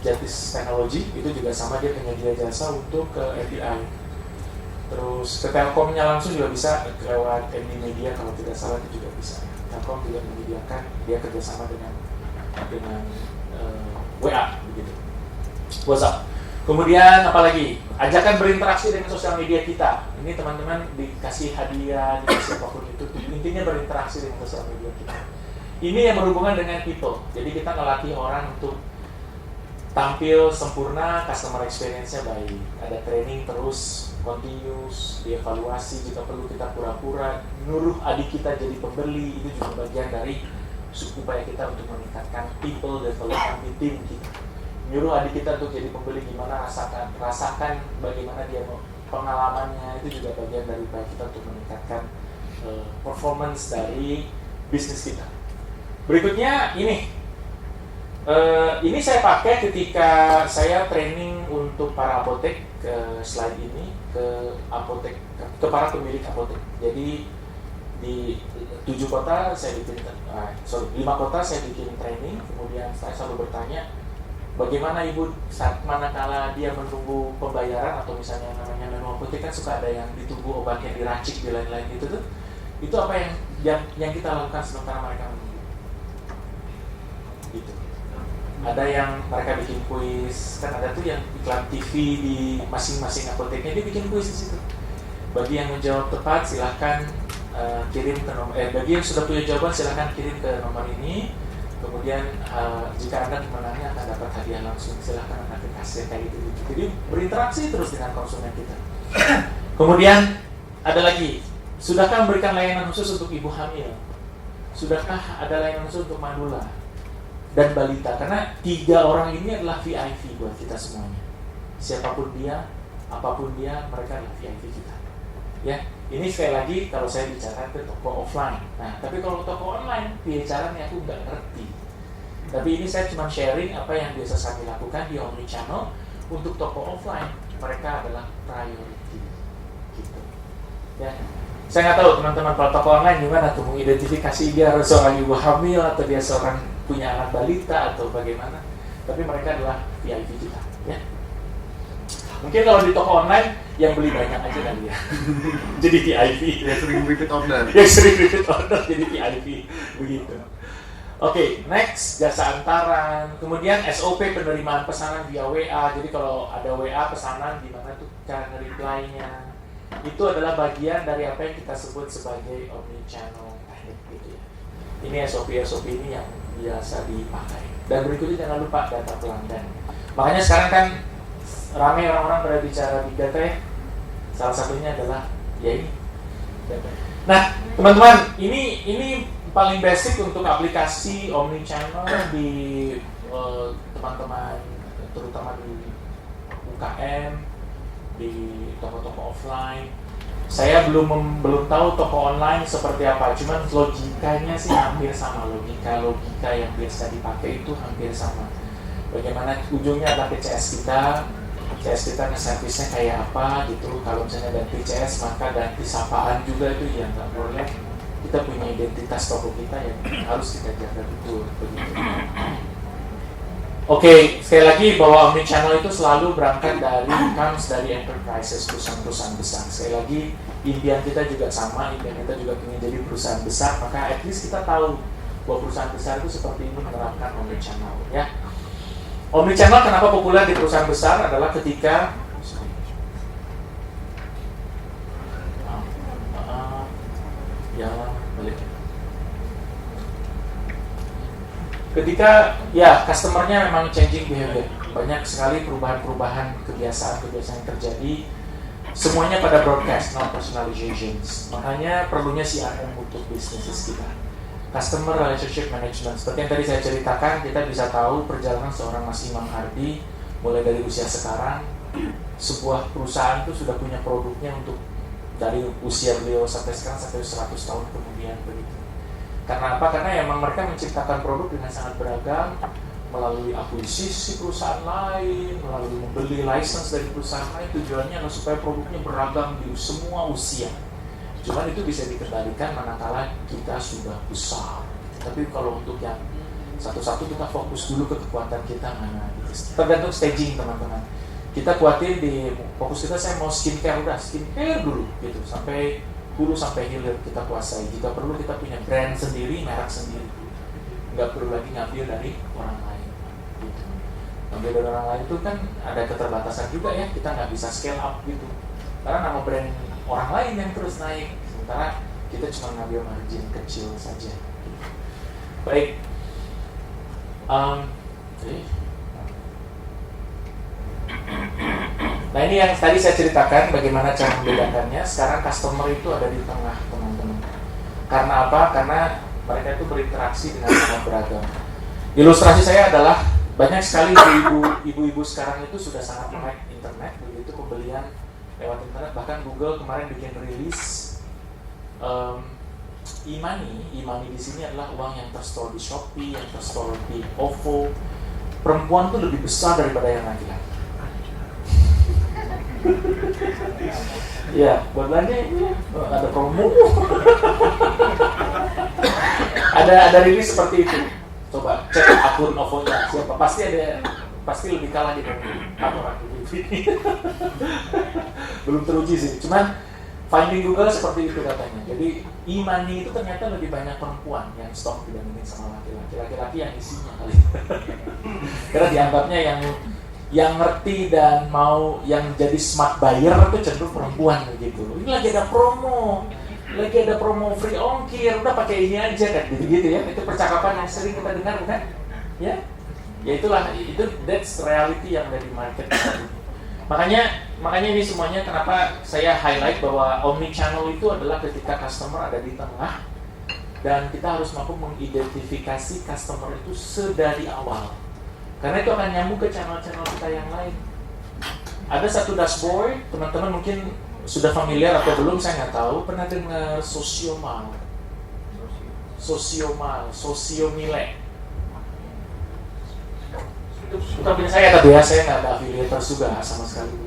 Jantis Teknologi itu juga sama, dia penyedia jasa untuk ke API. Terus ke Telkomnya langsung juga bisa lewat MD Media kalau tidak salah, itu juga bisa. Telkom juga menyediakan, dia kerjasama dengan WA begitu, WhatsApp. Kemudian apalagi, ajakan berinteraksi dengan sosial media kita. Ini teman-teman dikasih hadiah, dikasih apapun itu, intinya berinteraksi dengan sosial media kita. Ini yang berhubungan dengan people. Jadi kita ngelatih orang untuk tampil sempurna, customer experience-nya baik. Ada training terus, continuous, dievaluasi jika perlu kita pura-pura, nyuruh adik kita jadi pembeli, itu juga bagian dari upaya kita untuk meningkatkan people development di tim kita. Nyuruh adik kita untuk jadi pembeli, gimana rasakan bagaimana dia pengalamannya, itu juga bagian dari upaya kita untuk meningkatkan performance dari bisnis kita. Berikutnya ini saya pakai ketika saya training untuk para apotek, ke slide ini, ke apotek, ke para pemilik apotek. Jadi di 5 kota saya bikin training, kemudian saya selalu bertanya, bagaimana ibu saat manakala dia menunggu pembayaran atau misalnya namanya menu apotek kan suka ada yang ditunggu obatnya diracik di lain-lain gitu tuh. Itu apa yang kita lakukan sementara mereka menunggu. Gitu. Ada yang mereka bikin kuis, kan ada tuh yang iklan TV di masing-masing apoteknya, dia bikin kuis di situ. Bagi yang menjawab tepat silahkan kirim ke nomor, bagi yang sudah punya jawaban silahkan kirim ke nomor ini. Kemudian jika Anda pemenangnya akan dapat hadiah langsung, silahkan Anda kasih kayak gitu. Jadi berinteraksi terus dengan konsumen kita. Kemudian ada lagi, sudahkah memberikan layanan khusus untuk ibu hamil? Sudahkah ada layanan khusus untuk manula dan balita? Karena 3 orang ini adalah VIP buat kita semuanya. Siapapun dia, apapun dia, mereka adalah VIP kita. Ya, ini sekali lagi kalau saya bicara ke toko offline. Nah, tapi kalau toko online, bicaranya aku nggak ngerti. Tapi ini saya cuma sharing apa yang biasa saya lakukan di omnichannel. Untuk toko offline, mereka adalah priority. Gitu. Ya, saya nggak tahu teman-teman kalau toko online gimana tuh mengidentifikasi dia seorang ibu hamil atau dia seorang punya anak balita atau bagaimana. Tapi mereka adalah VIP kita. Ya. Mungkin kalau di toko online yang beli banyak aja kali ya. Jadi VIP. Yang sering repeat order. Yang sering repeat order jadi VIP begitu. Oke, next jasa antaran. Kemudian SOP penerimaan pesanan via WA. Jadi kalau ada WA pesanan gimana tuh cara nge-reply-nya. Itu adalah bagian dari apa yang kita sebut sebagai omnichannel teknik gitu ya. Ini SOP ini yang biasa dipakai. Dan berikutnya jangan lupa data pelanggan. Makanya sekarang kan ramai orang-orang pada bicara big data ya. Salah satunya adalah ya ini data. Nah teman-teman, ini paling basic untuk aplikasi omnichannel di teman-teman, terutama di UKM, di toko-toko offline. Saya belum tahu toko online seperti apa, cuman logikanya sih hampir sama, logika yang biasa dipakai itu hampir sama. Bagaimana ujungnya adalah TCS kita nge-servisnya kayak apa gitu. Kalau misalnya ganti TCS maka ganti sapaan juga itu yang nggak boleh. Kita punya identitas toko kita yang harus kita jaga betul begitu. Oke, sekali lagi bahwa omnichannel itu selalu berangkat dari enterprises, perusahaan-perusahaan besar. Sekali lagi impian kita juga sama, impian kita juga ingin jadi perusahaan besar, maka at least kita tahu bahwa perusahaan besar itu seperti ini menerapkan omnichannel ya. Omnichannel kenapa populer di perusahaan besar adalah ketika customernya memang changing behavior, banyak sekali perubahan kebiasaan yang terjadi, semuanya pada broadcast, non personalizations. Makanya perlunya CRM untuk bisnis kita. Customer Relationship Management. Seperti yang tadi saya ceritakan, kita bisa tahu perjalanan seorang Mas Imam Hardi mulai dari usia sekarang. Sebuah perusahaan itu sudah punya produknya untuk dari usia beliau sampai sekarang sampai 100 tahun kemudian begitu. Karena apa? Karena emang mereka menciptakan produk dengan sangat beragam, melalui akuisisi perusahaan lain, melalui membeli license dari perusahaan lain. Tujuannya adalah supaya produknya beragam di semua usia. Cuman itu bisa dikendalikan manakala kita sudah besar. Tapi kalau untuk yang satu-satu kita fokus dulu ke kekuatan kita mana. Tergantung staging teman-teman. Kita kuatin di fokus kita, saya mau skincare, udah skincare dulu gitu sampai hulu sampai hilir kita kuasai. Jika perlu kita punya brand sendiri, merek sendiri. Nggak perlu lagi ngambil dari orang lain. Gitu. Ngambil dari orang lain itu kan ada keterbatasan juga ya, kita nggak bisa scale up gitu. Karena nama brand orang lain yang terus naik, sementara kita cuma ngambil margin kecil saja. Baik. Nah ini yang tadi saya ceritakan bagaimana cara membedakannya. Sekarang customer itu ada di tengah teman-teman. Karena apa? Karena mereka itu berinteraksi dengan sangat beragam. Ilustrasi saya adalah banyak sekali ibu-ibu sekarang itu sudah sangat melek internet, begitu pembelian lewat internet. Bahkan Google kemarin bikin rilis e-money di sini adalah uang yang terstore di Shopee, yang terstore di OVO. Perempuan tuh lebih besar daripada yang laki-laki. Ya, buat belanja ini ada promo. ada rilis seperti itu. Coba cek akun OVO-nya siapa, pasti lebih kalah di kantor ini. Belum teruji sih, cuman finding Google seperti itu katanya. Jadi e-money itu ternyata lebih banyak perempuan yang stok dibandingin sama laki-laki. Laki-laki yang isinya kali. Karena dianggapnya yang ngerti dan mau yang jadi smart buyer itu cenderung perempuan gitu. Ini lagi ada promo free ongkir, udah pakai ini aja kan, gitu ya. Itu percakapan yang sering kita dengar bukan? Ya itulah, that's reality yang ada di market. Makanya ini semuanya kenapa saya highlight bahwa omnichannel itu adalah ketika customer ada di tengah dan kita harus mampu mengidentifikasi customer itu sedari awal. Karena itu akan nyambung ke channel-channel kita yang lain. Ada satu dashboard, teman-teman mungkin sudah familiar atau belum, saya nggak tahu. Pernah dengar Sociomal, Sociomile? Itu bukan punya saya, tapi ya saya nggak ada affiliator juga sama sekali.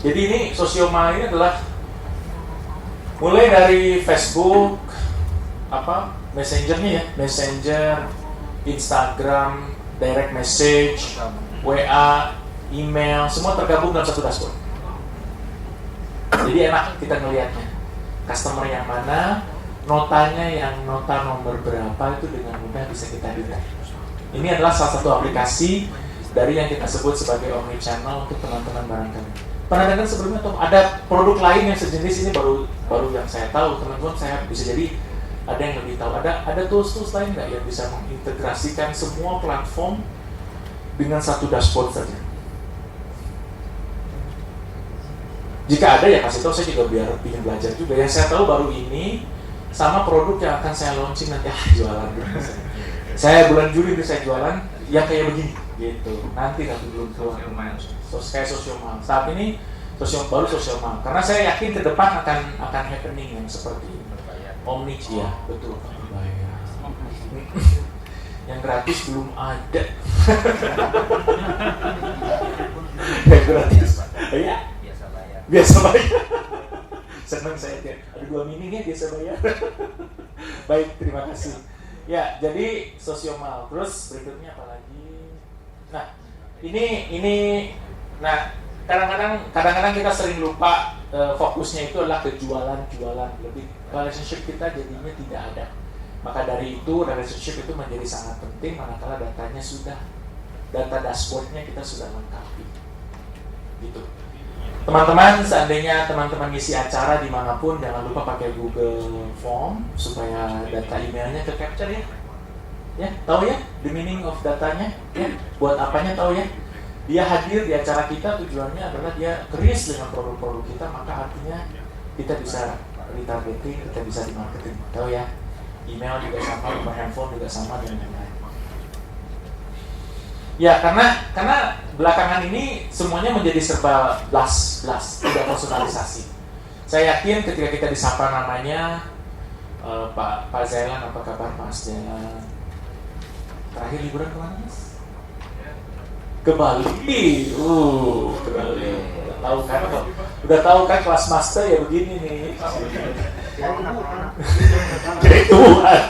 Jadi ini Sociomal ini adalah mulai dari Facebook, Messengernya ya, Messenger, Instagram, direct message, WA, email, semua tergabung dalam satu dashboard. Jadi enak kita ngelihatnya. Customer yang mana, notanya yang nota nomor berapa itu dengan mudah bisa kita lihat. Ini adalah salah satu aplikasi dari yang kita sebut sebagai omnichannel untuk teman-teman barangkali. Pernah dengar sebelumnya atau ada produk lain yang sejenis ini baru yang saya tahu, teman-teman saya bisa jadi ada yang lebih tahu. Ada tools lain nggak yang bisa mengintegrasikan semua platform dengan satu dashboard saja? Jika ada ya kasih tahu, saya juga biar ingin belajar juga. Yang saya tahu baru ini sama produk yang akan saya launching nanti jualan dulu. Saya bulan Juli ini saya jualan yang kayak begini gitu. Nanti belum keluar. Kayak Sociomal. Saat ini baru Sociomal. Karena saya yakin ke depan akan happening yang seperti ini. Omni, ya betul. Bayar. Yang gratis belum ada. Yang gratis, ya. Biasa bayar. Senang saya ada 2 mini nih biasa bayar. Baik, terima kasih. Ya, jadi Sociomal. Terus berikutnya apa lagi? Nah, ini. Nah, kadang-kadang kita sering lupa fokusnya itu adalah ke jualan, lebih relationship kita jadinya tidak ada. Maka dari itu relationship itu menjadi sangat penting manakala data dashboardnya kita sudah lengkapi. Gitu. Teman-teman, seandainya teman-teman ngisi acara dimanapun, jangan lupa pakai Google Form supaya data emailnya ke capture ya. Ya, tahu ya the meaning of datanya ya, buat apanya tahu ya. Dia hadir di acara kita, tujuannya adalah dia curious dengan produk-produk kita, maka artinya kita bisa retargeting, kita bisa di-marketing. Tahu ya, email juga sama, nomor handphone juga sama, dan lain-lain. Ya, karena belakangan ini semuanya menjadi serba blast, tidak personalisasi. Saya yakin ketika kita disapa namanya, Pak Zailan, apa kabar Mas Zailan? Terakhir liburan kemana Mas? Ke Bali. Ke Bali. Udah tahu kan kelas master ya begini nih. Jadi Tuhan.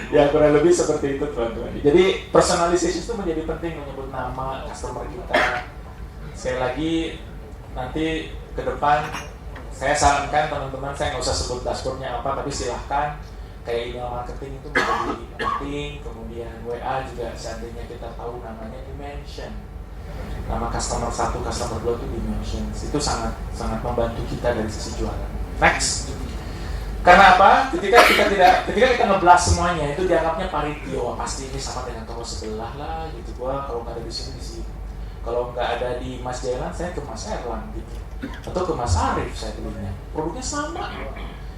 Ya kurang lebih seperti itu teman-teman. Jadi personalization itu menjadi penting, menyebut nama customer kita. Sekali lagi nanti ke depan saya sarankan teman-teman, saya nggak usah sebut dashboardnya apa, tapi silahkan kayak email marketing itu menjadi penting. Kemudian WA juga seandainya kita tahu namanya di-mention, nama customer 1, customer 2 itu di-mention. Itu sangat membantu kita dari sisi jualan. Next. Karena apa? Ketika kita ngeblas semuanya itu dianggapnya parity. Wah pasti ini sama dengan toko sebelah lah gitu. Gua kalau nggak ada di sini. Kalau nggak ada di Mas Jailan, saya ke Mas Erlang gitu. Atau ke Mas Arif saya belinya. Produknya sama.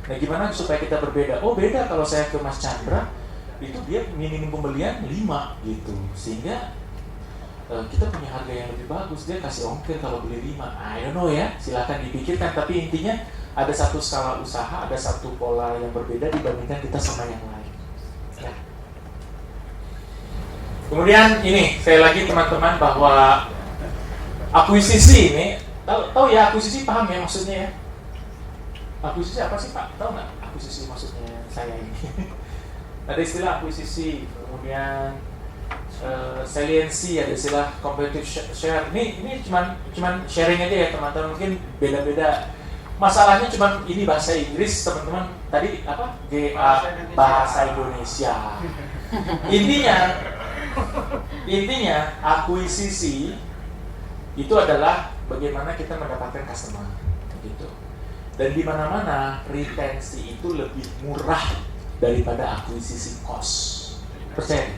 Nah gimana supaya kita berbeda? Oh beda kalau saya ke Mas Chandra, itu dia minimum pembelian 5 gitu. Sehingga kita punya harga yang lebih bagus. Dia kasih ongkir kalau beli 5. I don't know ya, silahkan dipikirkan. Tapi intinya ada satu skala usaha, ada satu pola yang berbeda dibandingkan kita sama yang lain. Ya. Kemudian ini, sekali lagi teman-teman bahwa akuisisi ini, tahu ya akuisisi, paham ya maksudnya ya? Akuisisi apa sih Pak? Tahu nggak akuisisi maksudnya saya ini? Ada istilah akuisisi, kemudian saliency, ada istilah competitive share. Ini cuman sharing aja ya teman-teman, mungkin beda-beda. Masalahnya cuma ini bahasa Inggris teman-teman, tadi apa? Bahasa Indonesia. Intinya akuisisi itu adalah bagaimana kita mendapatkan customer gitu. Dan di mana-mana retensi itu lebih murah daripada akuisisi cost. Percaya?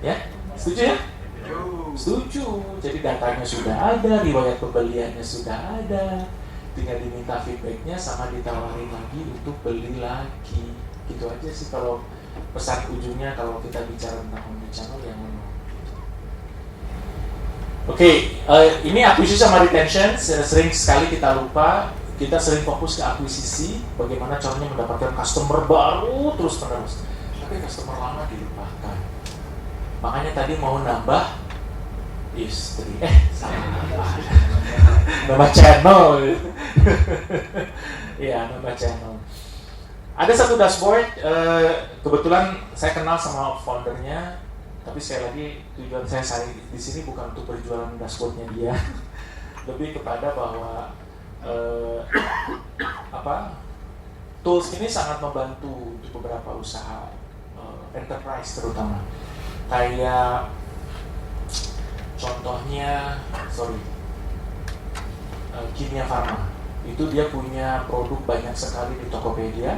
Ya? Setuju ya? Setuju. Jadi datanya sudah ada, riwayat pembeliannya sudah ada. Tinggal diminta feedbacknya sama ditawarin lagi untuk beli lagi. Gitu aja sih kalau pesan ujungnya kalau kita bicara tentang omnichannel yang mana. Oke, ini akuisisi sama retention sering sekali kita lupa. Kita sering fokus ke akuisisi, bagaimana caranya mendapatkan customer baru terus menerus. Tapi customer lama dilupakan. Makanya tadi mau nambah istri, salah nama channel. Iya, nama channel. Ada satu dashboard, kebetulan saya kenal sama foundernya, tapi sekali lagi tujuan saya di sini bukan untuk berjualan dashboardnya dia, lebih kepada bahwa tools ini sangat membantu untuk beberapa usaha enterprise terutama. Kayak contohnya, Kimia Farma. Itu dia punya produk banyak sekali di Tokopedia,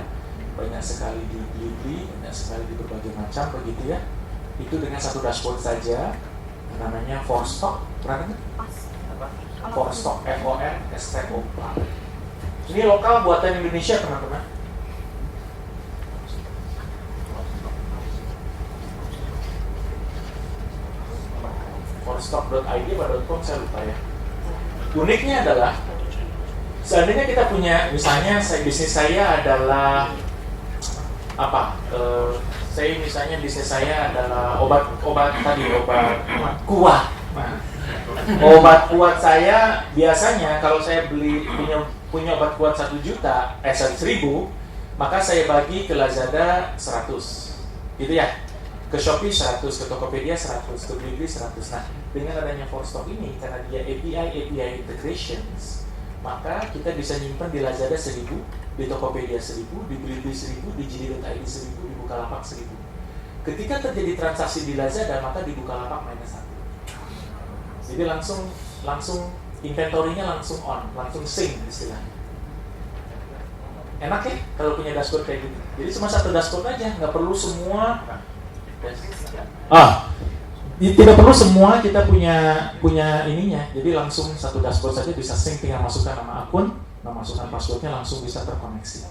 banyak sekali di Blibli, banyak sekali di berbagai macam begitu ya. Itu dengan satu dashboard saja, namanya Forstock. Pernah dengar? Forstock, FORSTOCK. Ini lokal buatan Indonesia teman-teman. Forstock.id atau .com saya lupa ya. Uniknya adalah seandainya kita punya, misalnya bisnis saya adalah apa? Saya misalnya bisnis saya adalah obat kuat. Obat kuat saya biasanya kalau saya punya obat kuat 1 juta, 1.000, maka saya bagi ke Lazada 100, gitu ya. Ke Shopee 100, ke Tokopedia 100, ke Blibli 100. Nah, dengan adanya Forstock ini, karena dia API integrations, maka kita bisa nyimpan di Lazada 1.000, di Tokopedia 1.000, di Blibli 1.000, di JD.id 1.000, di Bukalapak 1.000. Ketika terjadi transaksi di Lazada, maka di Bukalapak -1. Jadi langsung inventory-nya langsung on, langsung sync istilahnya. Enak ya kalau punya dashboard kayak gitu. Jadi cuma satu dashboard aja, nggak perlu semua. Tidak perlu semua kita punya ininya. Jadi langsung satu dashboard saja bisa sync, tinggal masukkan nama akun, masukkan passwordnya langsung bisa terkoneksi.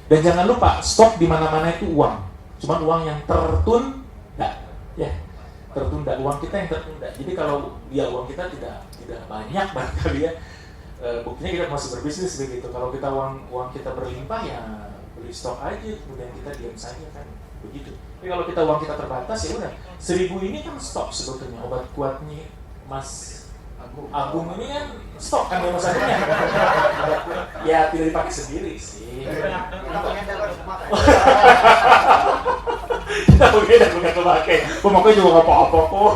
Dan jangan lupa stok di mana-mana itu uang. Cuman uang yang tertunda, ya. tertunda, uang kita yang tertunda. Jadi kalau uang kita tidak banyak barangkali ya, buktinya kita masih berbisnis begitu. Kalau kita uang kita berlimpah ya beli stok aja, kemudian kita diam saja kan begitu. Tapi kalau kita uang kita terbatas ya udah 1.000 ini kan stok sebetulnya. Obat kuatnya Mas Agung ini kan stok kan ya Mas Agungnya. Ya tidak dipakai sendiri sih. Kita mungkin tidak pakai. Pemakai juga nggak apa-apa kok.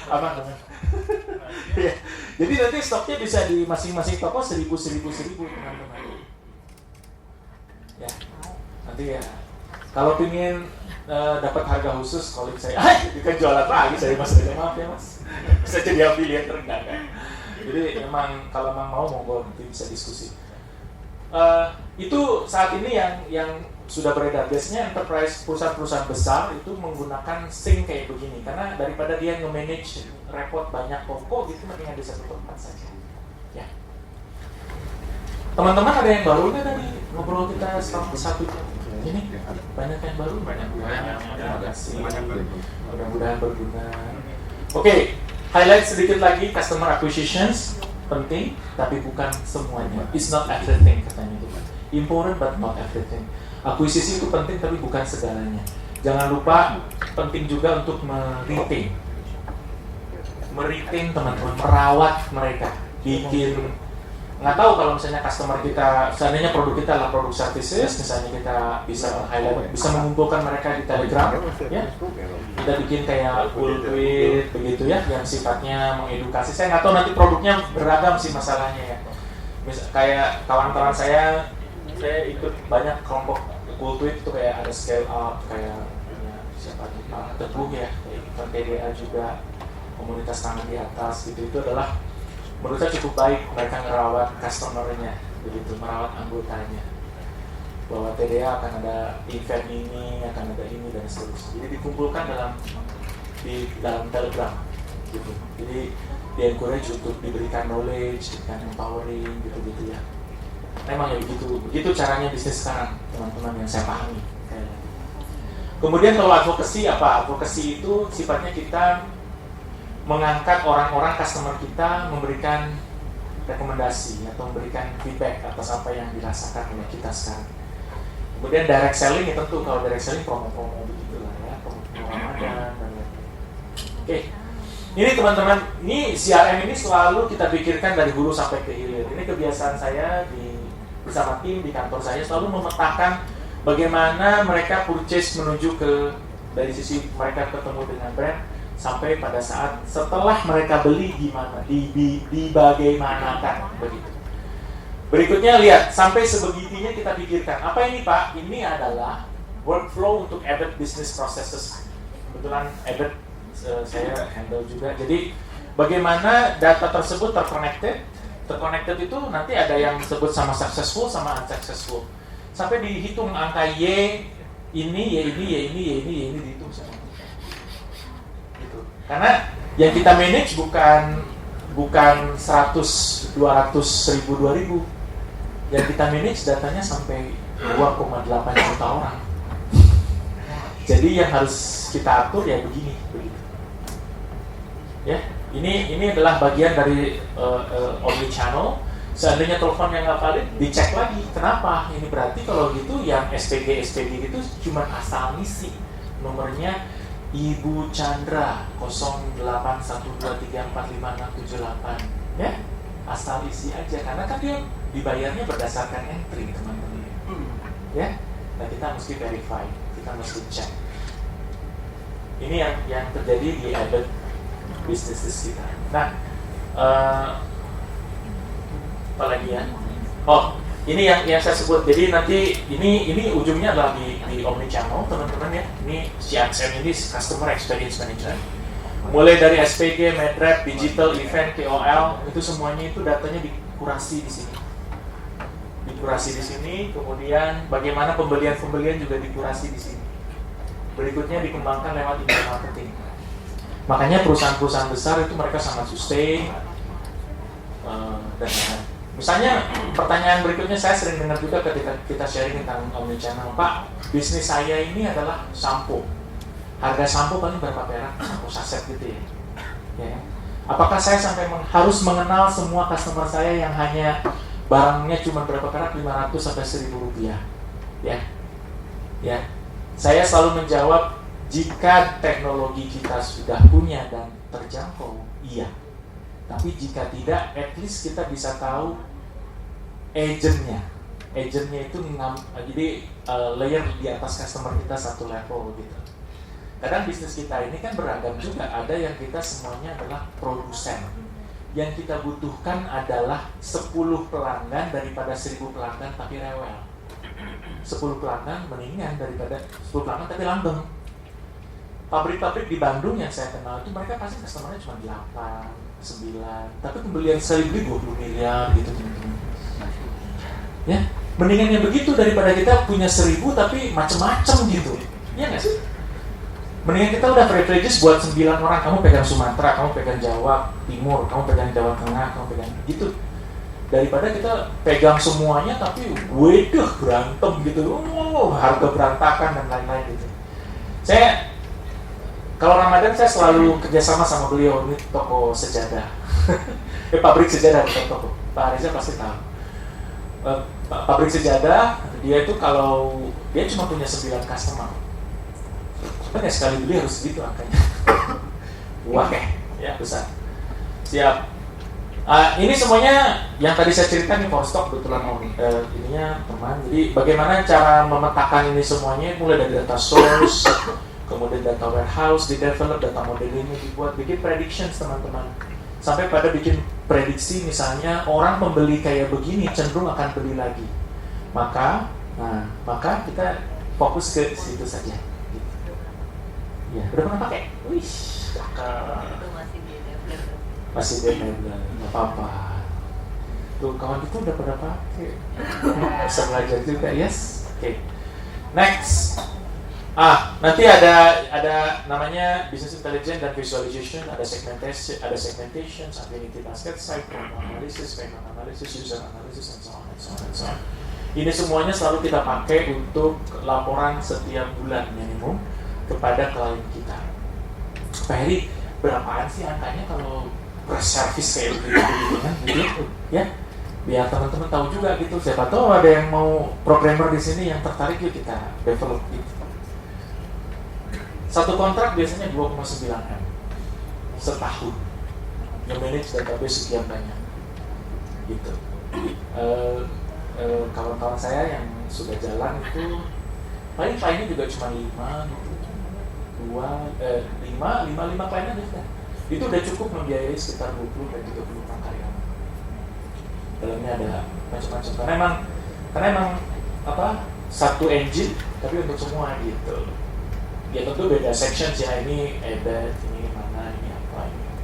Aman. Ya. Jadi nanti stoknya bisa di masing-masing toko 1.000 teman-teman. Ya. Nanti ya. Kalau pingin dapat harga khusus, kalau saya, kan jualan lagi saya Mas. Maaf ya Mas. Bisa jadi affiliate terendah kan. Jadi kalau memang mau monggo nanti bisa diskusi. Itu saat ini yang sudah beredar. Biasanya enterprise perusahaan-perusahaan besar itu menggunakan sync kayak begini, karena daripada dia nge-manage repot banyak toko gitu, mendingan di satu tempat saja. Ya. Teman-teman ada yang baru nggak tadi ngobrol kita selama 1 jam? Ini banyak yang baru, terima kasih. Mudah-mudahan berguna. Oke, highlight sedikit lagi customer acquisitions penting, tapi bukan semuanya. It's not everything katanya itu. Important but not everything. Akuisisi itu penting tapi bukan segalanya. Jangan lupa penting juga untuk meretain teman-teman, merawat mereka, bikin. Nggak tahu kalau misalnya customer kita, seandainya produk kita adalah produk services, misalnya kita bisa highlight, bisa mengumpulkan mereka di Telegram, ya, kita bikin kayak full tweet begitu ya, yang sifatnya mengedukasi. Saya nggak tahu nanti produknya beragam sih masalahnya ya. Kayak kawan-kawan saya ikut banyak kelompok full tweet itu kayak ada scale up, kayak ya, siapa nih Pak Teguh ya, kayak TDA juga, komunitas tangan di atas gitu, itu adalah menurut saya cukup baik mereka merawat customer-nya, begitu, merawat anggotanya. Bahwa TDA akan ada event ini, akan ada ini dan seterusnya. Jadi dikumpulkan di dalam Telegram, gitu. Jadi di encourage untuk diberikan knowledge, diberikan empowering, gitu-gitu ya. Memang ya begitu caranya bisnis sekarang, teman-teman yang saya pahami. Kemudian kalau advocacy apa? Advocacy itu sifatnya kita mengangkat orang-orang customer kita, memberikan rekomendasi atau memberikan feedback atas apa yang dirasakan oleh kita sekarang. Kemudian direct selling ya tentu, kalau direct selling promo-promo begitulah ya, promo Ramadan dan lain-lain. Oke. Ini teman-teman, ini CRM ini selalu kita pikirkan dari hulu sampai ke hilir. Ini kebiasaan saya bersama tim di kantor saya selalu memetakan bagaimana mereka purchase menuju ke dari sisi mereka ketemu dengan brand sampai pada saat setelah mereka beli gimana, di bagaimanakan begitu. Berikutnya lihat, sampai sebegitunya kita pikirkan, apa ini Pak? Ini adalah workflow untuk Abbott Business Processes. Kebetulan Abbott saya handle juga. Jadi bagaimana data tersebut terconnected itu nanti ada yang disebut sama successful sama unsuccessful. Sampai dihitung angka Y ini dihitung semua. Karena yang kita manage bukan 100, 200, 1000, 2000. Yang kita manage datanya sampai 2,8 juta orang. Jadi yang harus kita atur ya begini. Ya, ini adalah bagian dari omni channel. Seandainya telepon yang nggak valid, dicek lagi. Kenapa? Ini berarti kalau gitu yang SPG itu cuma asal ngisi nomornya. Ibu Chandra 0812345678 ya, asal isi aja karena kan dia dibayarnya berdasarkan entry teman-teman ya. Nah kita mesti verify, kita mesti cek. Ini yang terjadi di Abbott businesses kita. Nah apa lagi ya? Oh, ini yang saya sebut. Jadi nanti ini ujungnya adalah di omnichannel teman-teman ya. Ini CXM ini Customer Experience Management. Mulai dari SPG, Medrep, Digital, Event, KOL, itu semuanya itu datanya dikurasi di sini. Kemudian bagaimana pembelian juga dikurasi di sini. Berikutnya dikembangkan lewat email marketing. Makanya perusahaan-perusahaan besar itu mereka sangat sustain dan lain-lain. Misalnya pertanyaan berikutnya saya sering dengar juga ketika kita sharing tentang omnichannel, Pak, bisnis saya ini adalah sampo. harga sampo paling berapa perak, sampo saset gitu ya. Ya. Apakah saya sampai harus mengenal semua customer saya yang hanya barangnya cuma berapa perak, 500 sampai 1.000 rupiah? Ya. Ya. Saya selalu menjawab, jika teknologi kita sudah punya dan terjangkau, iya. Tapi jika tidak, at least kita bisa tahu agentnya. Agentnya itu jadi layer di atas customer kita satu level gitu. Kadang bisnis kita ini kan beragam juga. Ada yang kita semuanya adalah produsen. Yang kita butuhkan adalah 10 pelanggan daripada 1.000 pelanggan tapi rewel. 10 pelanggan mendingan daripada 10 pelanggan tapi langgeng. Pabrik-pabrik di Bandung yang saya kenal itu mereka pasti customernya cuma 8, 9, tapi pembelian sekali beli 20 miliar gitu teman-teman. Ya, mendingan yang begitu daripada kita punya 1.000 tapi macem-macem gitu. Iya nggak sih? Mendingan kita udah privileges buat 9 orang, kamu pegang Sumatera, kamu pegang Jawa Timur, kamu pegang Jawa Tengah, kamu pegang gitu. Daripada kita pegang semuanya tapi waduh berantem gitu, harga berantakan dan lain-lain gitu. Saya kalau Ramadan saya selalu kerjasama sama beliau, ini toko sejadah, pabrik sejadah bukan toko. Pak Ariza pasti tahu. Pabrik sejadah, dia itu kalau dia cuma punya 9 customer. Sebenarnya sekali beli harus segitu angkanya. Wah, ya besar. Siap. Ini semuanya yang tadi saya ceritakan nih for stock kebetulan ininya teman. Jadi bagaimana cara memetakan ini semuanya, mulai dari data source, kemudian data warehouse, di develop data modeling, dibuat, bikin predictions teman-teman. Sampai pada bikin prediksi misalnya orang membeli kayak begini cenderung akan beli lagi. Maka kita fokus ke situ saja. Ya, udah pernah pakai? Wih, masih di enabler, nggak apa-apa. Tuh kawan itu udah pernah pakai, bisa belajar juga, yes. Oke. Next, nanti ada namanya business intelligence dan visualization, ada segmentation, affinity basket size, analysis, payment analysis, user analysis, and so on. Ini semuanya selalu kita pakai untuk laporan setiap bulan minimum kepada klien kita. Pak Heri, berapaan sih angkanya kalau service kayak gitu kan? Gitu, ya. Biar teman-teman tahu juga gitu. Siapa tahu ada yang mau programmer di sini yang tertarik, yuk kita develop gitu. Satu kontrak biasanya 2,9 M setahun. Nge-manage database sekian banyak. Gitu. Kawan-kawan saya yang sudah jalan itu paling kliennya juga cuma 5 gitu. 5 klien aja sudah. Itu udah cukup membiayai sekitar 20 dan 30 orang karyawan. Dalamnya ada macam-macam. Karena emang satu engine tapi untuk semua gitu. Ya tentu beda section sih, ini ebed, ini mana, ini apa, ini apa.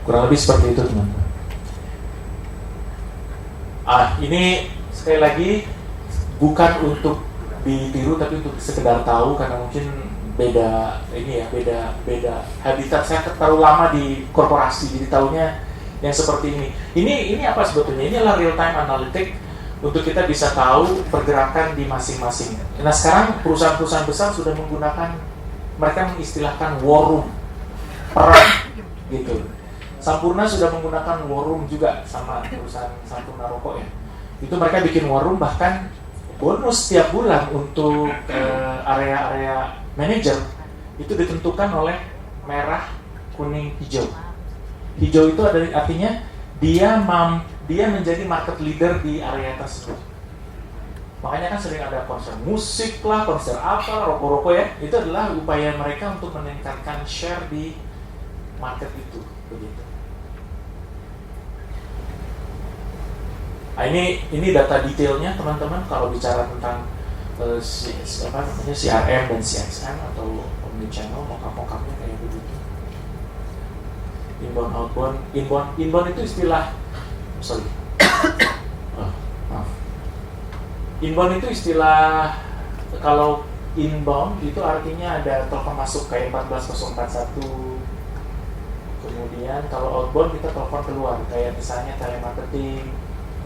Kurang lebih seperti itu teman-teman. Ini sekali lagi bukan untuk ditiru tapi untuk sekedar tahu, karena mungkin beda habitat. Saya terlalu lama di korporasi jadi tahunya yang seperti ini. Ini apa sebetulnya? Ini adalah real time analytic untuk kita bisa tahu pergerakan di masing-masing. Nah sekarang perusahaan-perusahaan besar sudah menggunakan, mereka mengistilahkan war room, perang gitu. Sampurna sudah menggunakan war room juga, sama perusahaan Sampurna Rokok ya. Itu mereka bikin war room, bahkan bonus setiap bulan untuk area-area manager itu ditentukan oleh merah, kuning, hijau. Hijau itu artinya dia menjadi market leader di area tersebut. Makanya kan sering ada konser musik lah, konser apa, rokok-rokok ya. Itu adalah upaya mereka untuk meningkatkan share di market itu, begitu. Nah, ini data detailnya teman-teman kalau bicara tentang CRM dan CXM atau omnichannel, mockup-mockupnya kayak begitu. Inbound, outbound. Inbound itu istilah Inbound itu istilah, kalau inbound itu artinya ada telepon masuk kayak 14041. Kemudian kalau outbound kita telepon keluar kayak misalnya telemarketing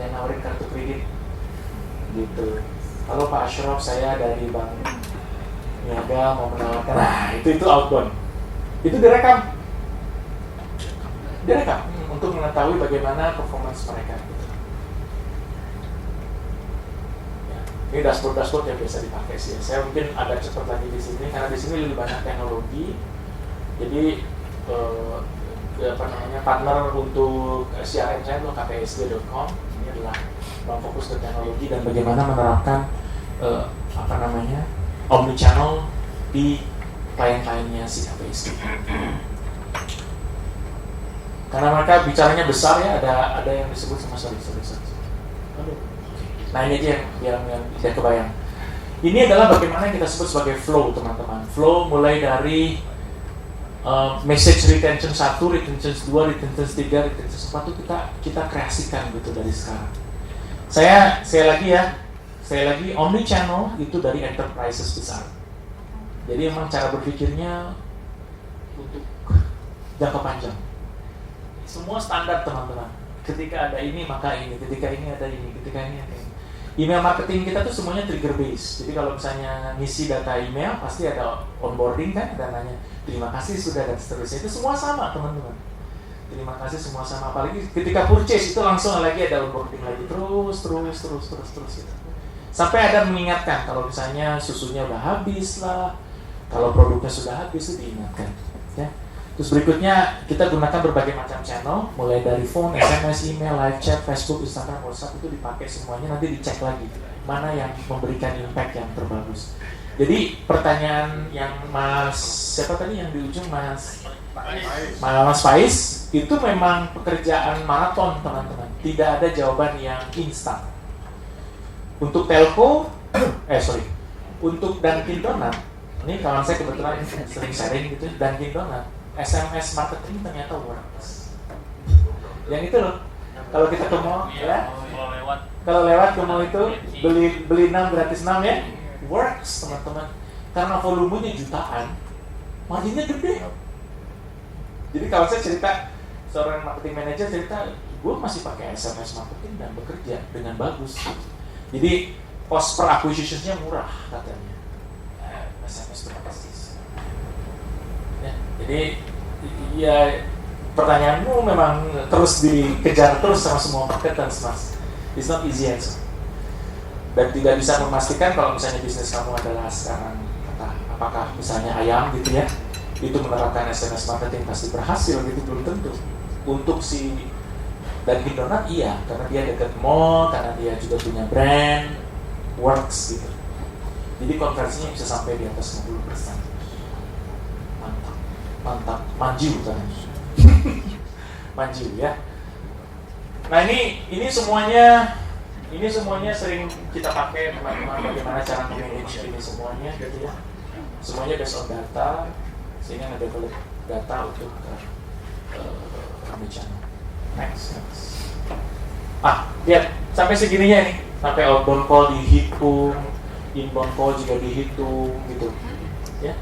yang nawarin kartu kredit gitu. Halo Pak Ashraf, saya dari bank niaga mau menawarkan, nah itu outbound, itu direkam untuk mengetahui bagaimana performance mereka. Ya, ini dashboard yang biasa dipakai sih. Saya mungkin agak cepat lagi di sini karena di sini lebih banyak teknologi. Jadi partner untuk CRM saya itu kpsg.com. Ini adalah fokus ke teknologi dan bagaimana menerapkan omnichannel di klien-kliennya si KPSG. Karena mereka bicaranya besar ya, ada yang disebut sama sorry. Aduh. Nah ini aja yang tidak kebayang. Ini adalah bagaimana kita sebut sebagai flow, teman-teman. Flow mulai dari message retention 1, retention 2, retention 3, retention 4 itu kita kreasikan gitu dari sekarang. Saya lagi omnichannel itu dari enterprises besar. Jadi emang cara berpikirnya untuk jangka panjang. Semua standar teman-teman. Ketika ada ini maka ini, ketika ini ada ini, ketika ini ada ini. Email marketing kita tuh semuanya trigger based. Jadi kalau misalnya ngisi data email pasti ada onboarding kan, dan nanya terima kasih sudah dan seterusnya. Itu semua sama teman-teman. Terima kasih semua sama. Apalagi ketika purchase itu langsung lagi ada onboarding lagi terus gitu. Sampai ada mengingatkan kalau misalnya susunya udah habis lah, kalau produknya sudah habis itu diingatkan. Ya. Terus berikutnya kita gunakan berbagai macam channel, mulai dari phone, SMS, email, live chat, Facebook, Instagram, WhatsApp itu dipakai semuanya, nanti dicek lagi mana yang memberikan impact yang terbagus. Jadi pertanyaan yang siapa tadi yang di ujung Mas Faiz itu memang pekerjaan maraton teman-teman, tidak ada jawaban yang instan. Untuk telco, untuk Dunkin Donut, ini kawan saya kebetulan sering sharing gitu, Dunkin Donut, SMS marketing ternyata works. Yang itu loh, kalau kita ke mall ya, kalau lewat ke mall itu beli 6 gratis 6 ya, works teman-teman. Karena volumenya jutaan, marginnya gede. Jadi kalau saya cerita, seorang marketing manager cerita, gue masih pakai SMS marketing dan bekerja dengan bagus. Jadi cost per acquisition-nya murah katanya. SMS berapa sih? Ya, jadi ya pertanyaanmu memang terus dikejar terus sama semua marketers, Mas. It's not easy answer. Dan tidak bisa memastikan kalau misalnya bisnis kamu adalah sekarang apakah misalnya ayam gitu ya, itu menerapkan SMS marketing pasti berhasil gitu, belum tentu. Untuk si Dunkin Donut iya, karena dia dekat mall, karena dia juga punya brand, works gitu. Jadi konversinya bisa sampai di atas 50%. Mantap, manju kan? Manju ya. Nah ini semuanya sering kita pakai teman-teman, bagaimana cara manage ini semuanya gitu ya. Semuanya based on data. Sini ada develop data untuk omnichannel. Next. Lihat sampai segininya nih, sampai outbound call dihitung, inbound call juga dihitung gitu, ya.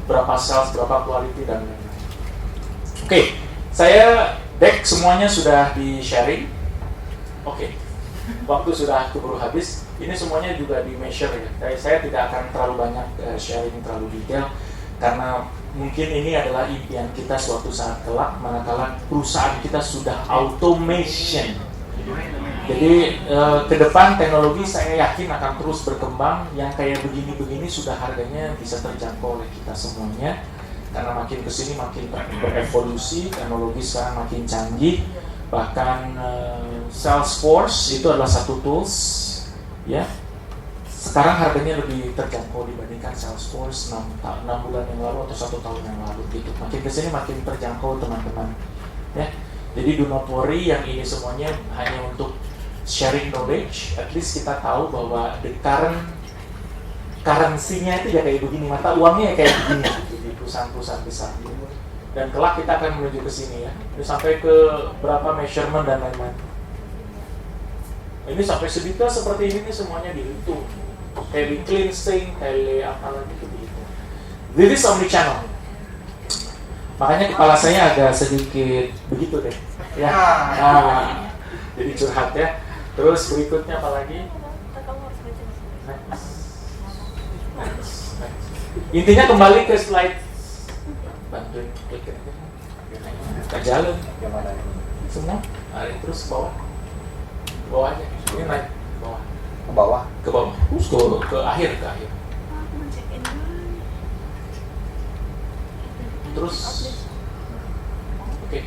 Berapa sales, berapa quality dan lain-lain. Oke, saya deck semuanya sudah di sharing. Oke, waktu sudah keburu habis. Ini semuanya juga di measure ya. Saya tidak akan terlalu banyak sharing terlalu detail karena mungkin ini adalah impian kita suatu saat kelak manakala perusahaan kita sudah automation. Jadi ke depan teknologi saya yakin akan terus berkembang. Yang kayak begini-begini sudah harganya bisa terjangkau oleh kita semuanya. Karena makin kesini makin berevolusi, teknologi sekarang makin canggih. Bahkan Salesforce itu adalah satu tools, ya. Sekarang harganya lebih terjangkau dibandingkan Salesforce 6 bulan yang lalu atau 1 tahun yang lalu gitu. Makin kesini makin terjangkau teman-teman, ya. Jadi do not worry, yang ini semuanya hanya untuk sharing knowledge. At least kita tahu bahwa the currency-nya itu ya kayak begini, mata uangnya ya kayak begini gitu, di perusahaan-perusahaan besar. Dan kelak kita akan menuju ke sini ya. Ini sampai ke berapa measurement dan lain-lain. Ini sampai sedetail seperti ini semuanya dihitung. Daily cleansing, daily apa lagi itu dihitung. This is omnichannel. Makanya kepala saya agak sedikit begitu deh. Ya. Nah, jadi curhat ya. Terus berikutnya apa lagi? Next. Intinya kembali ke slide. Bantuin klik ke jalan. Gimana ini? Semua tarik terus ke bawah. Ke bawah aja. Ini naik ke bawah. Ke bawah. Ke bawah. Terus ke akhir, ke akhir. Terus oke.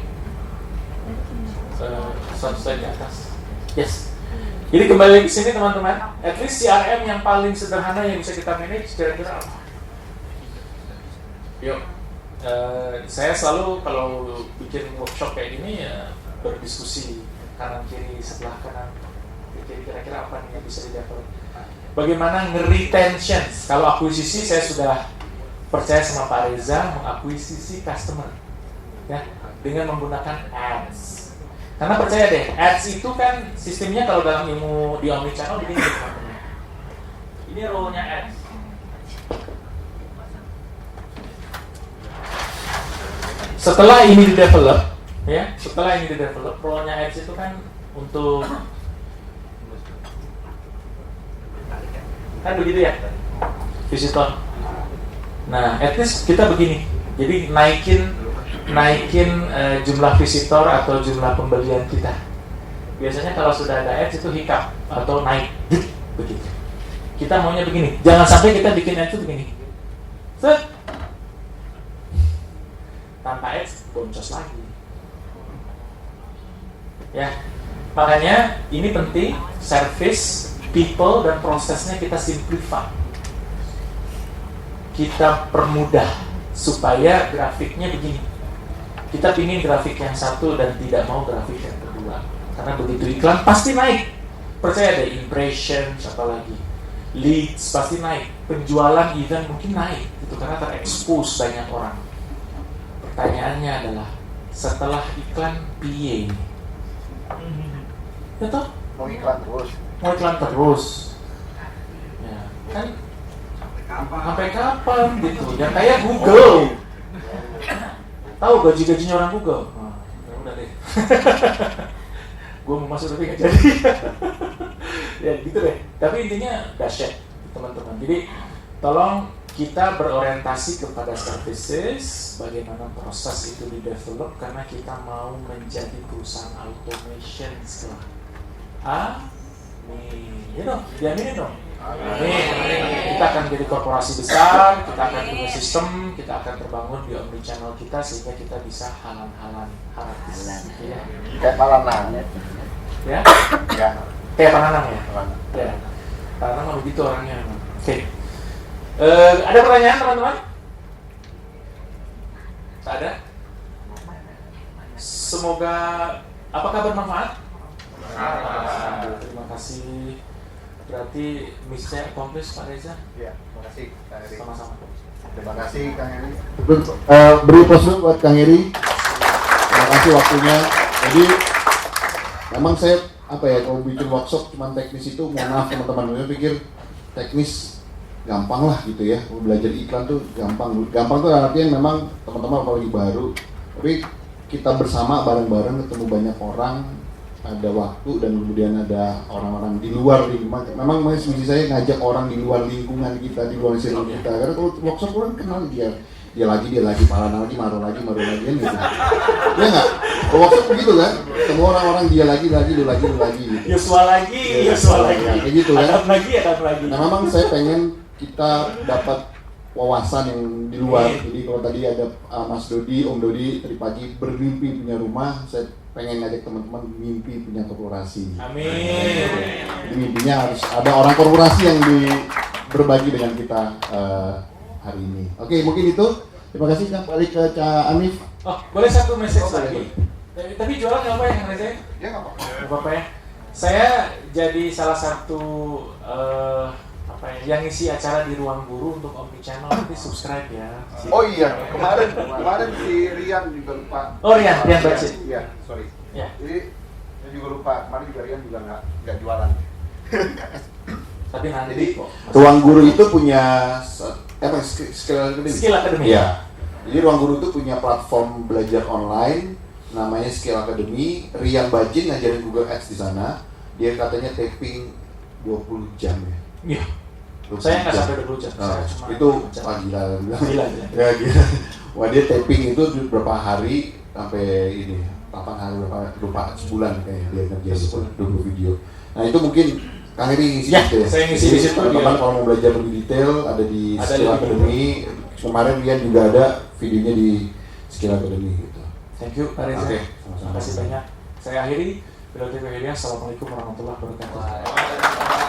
Satu slide di atas. Yes. Jadi kembali ke sini teman-teman. At least CRM yang paling sederhana yang bisa kita manage kira-kira apa? Yuk. Saya selalu kalau bikin workshop kayak gini ya berdiskusi kanan kiri sebelah kanan kiri kira-kira apa nih yang bisa di-develop. Bagaimana nge-retention? Kalau akuisisi saya sudah percaya sama Pak Reza mengakuisisi customer ya dengan menggunakan ads. Karena percaya deh, ads itu kan sistemnya kalau dalam ilmu di omnichannel begini teman-teman. Ini role-nya ads. Setelah ini di-develop, ya, role-nya ads itu kan untuk kan begitu ya, visitor. Nah, at least kita begini, jadi naikin jumlah visitor atau jumlah pembelian kita. Biasanya kalau sudah ada ads itu hiccup atau naik, begitu. Kita maunya begini, jangan sampai kita bikin ads itu begini. Set. Tanpa ads, boncos lagi. Ya, makanya ini penting, service, people, dan prosesnya kita simplify. Kita permudah supaya grafiknya begini. Kita pingin grafik yang satu dan tidak mau grafik yang kedua. Karena begitu iklan pasti naik. Percaya deh, impression, apa lagi, leads pasti naik. Penjualan event mungkin naik, itu karena terekspos banyak orang. Pertanyaannya adalah setelah iklan piye? Ya toh? Mau iklan terus. Mau iklan terus. Ya, kan sampai kapan gitu? Yang kayak Google. Tahu gaji-gajinya orang Google? Nah, ya udah deh. Gue mau masuk tapi nggak jadi. Ya gitu deh. Tapi intinya dahsyat teman-teman. Jadi tolong kita berorientasi kepada services, bagaimana proses itu di-develop karena kita mau menjadi perusahaan automation setelah. Amin. Ya dong, diaminin dong. Amin. Kita akan jadi korporasi besar, kita akan punya sistem, kita akan terbangun di omnichannel kita sehingga kita bisa halan-halan gratis. Ya. Kayak Palanang. Ya? Ya. Kayak Pananang ya? Palanang. Ya. Pananang mah begitu orangnya. Oke. Ada pertanyaan teman-teman? Tak ada? Semoga apakah bermanfaat? Terima kasih. Berarti misi-nya accomplished Pak Reza? Iya, terima kasih Kang Heri. Sama-sama. Terima kasih Kang Heri. Beri aplaus buat Kang Heri. Terima kasih waktunya. Jadi memang saya kalau bikin workshop cuma teknis itu, mohon maaf teman-teman, saya pikir teknis gampang lah gitu ya. Belajar iklan tuh gampang. Gampang tuh artinya memang teman-teman apalagi baru. Tapi kita bersama bareng-bareng ketemu banyak orang, ada waktu dan kemudian ada orang-orang di luar lingkungan. Memang misi saya ngajak orang di luar lingkungan kita, di luar circle kita. Karena kalau workshop orang kenal dia lagi, Palanang lagi, Maro lagi kan gitu. Ya nggak? Kalau workshop begitu kan? Semua orang-orang dia lagi, lu lagi gitu. Yosua lagi. Ya, kayak gitu kan? Ada lagi. Nah memang saya pengen kita dapat wawasan yang di luar. Jadi kalau tadi ada Mas Dodi, Om Dodi tadi pagi bermimpi punya rumah, saya pengen ngajak teman-teman mimpi punya korporasi. Amin. Jadi mimpinya harus ada orang korporasi yang berbagi dengan kita hari ini. Oke, mungkin itu. Terima kasih. Balik ke Cak Anif. Oh, boleh satu message lagi. Tapi jualan nggak apa ya, Kang Reza? Ya nggak apa-apa. Nggak apa-apa ya. Saya jadi salah satu yang ngisi acara di Ruang Guru untuk omnichannel, nanti subscribe ya. Oh iya, kemarin si Rian juga lupa. Oh Rian Bacin. Iya, sorry. Ya. Jadi dia juga lupa. Kemarin juga Rian juga nggak jualan. Tapi nanti Jadi, kok. Ruang Guru itu punya Skill Academy. Skill Academy. Iya. Jadi Ruang Guru itu punya platform belajar online namanya Skill Academy. Rian Bacin ngajarin Google Ads di sana. Dia katanya taping 20 jam ya. Iya. Saya nggak sampai 20 jam. Nah, Saya cuma itu 2 jam. gila. Gila ya. Ya gila. Wah dia taping itu berapa hari sampai ini 8 hari berapa lupa sebulan kayaknya dia ngerjain itu 20 video. Nah itu mungkin Kang Heri ngisi Ya, gitu ya. saya ngisi di situ, Teman-teman dia. kalau mau belajar lebih detail ada di Ada Skill di Academy. Kemarin Rian juga ada videonya di Skill Academy gitu. Thank you, Pak Reza. Oke, Terima sama-sama. kasih banyak. Saya akhiri. Assalamualaikum warahmatullahi wabarakatuh. Wah,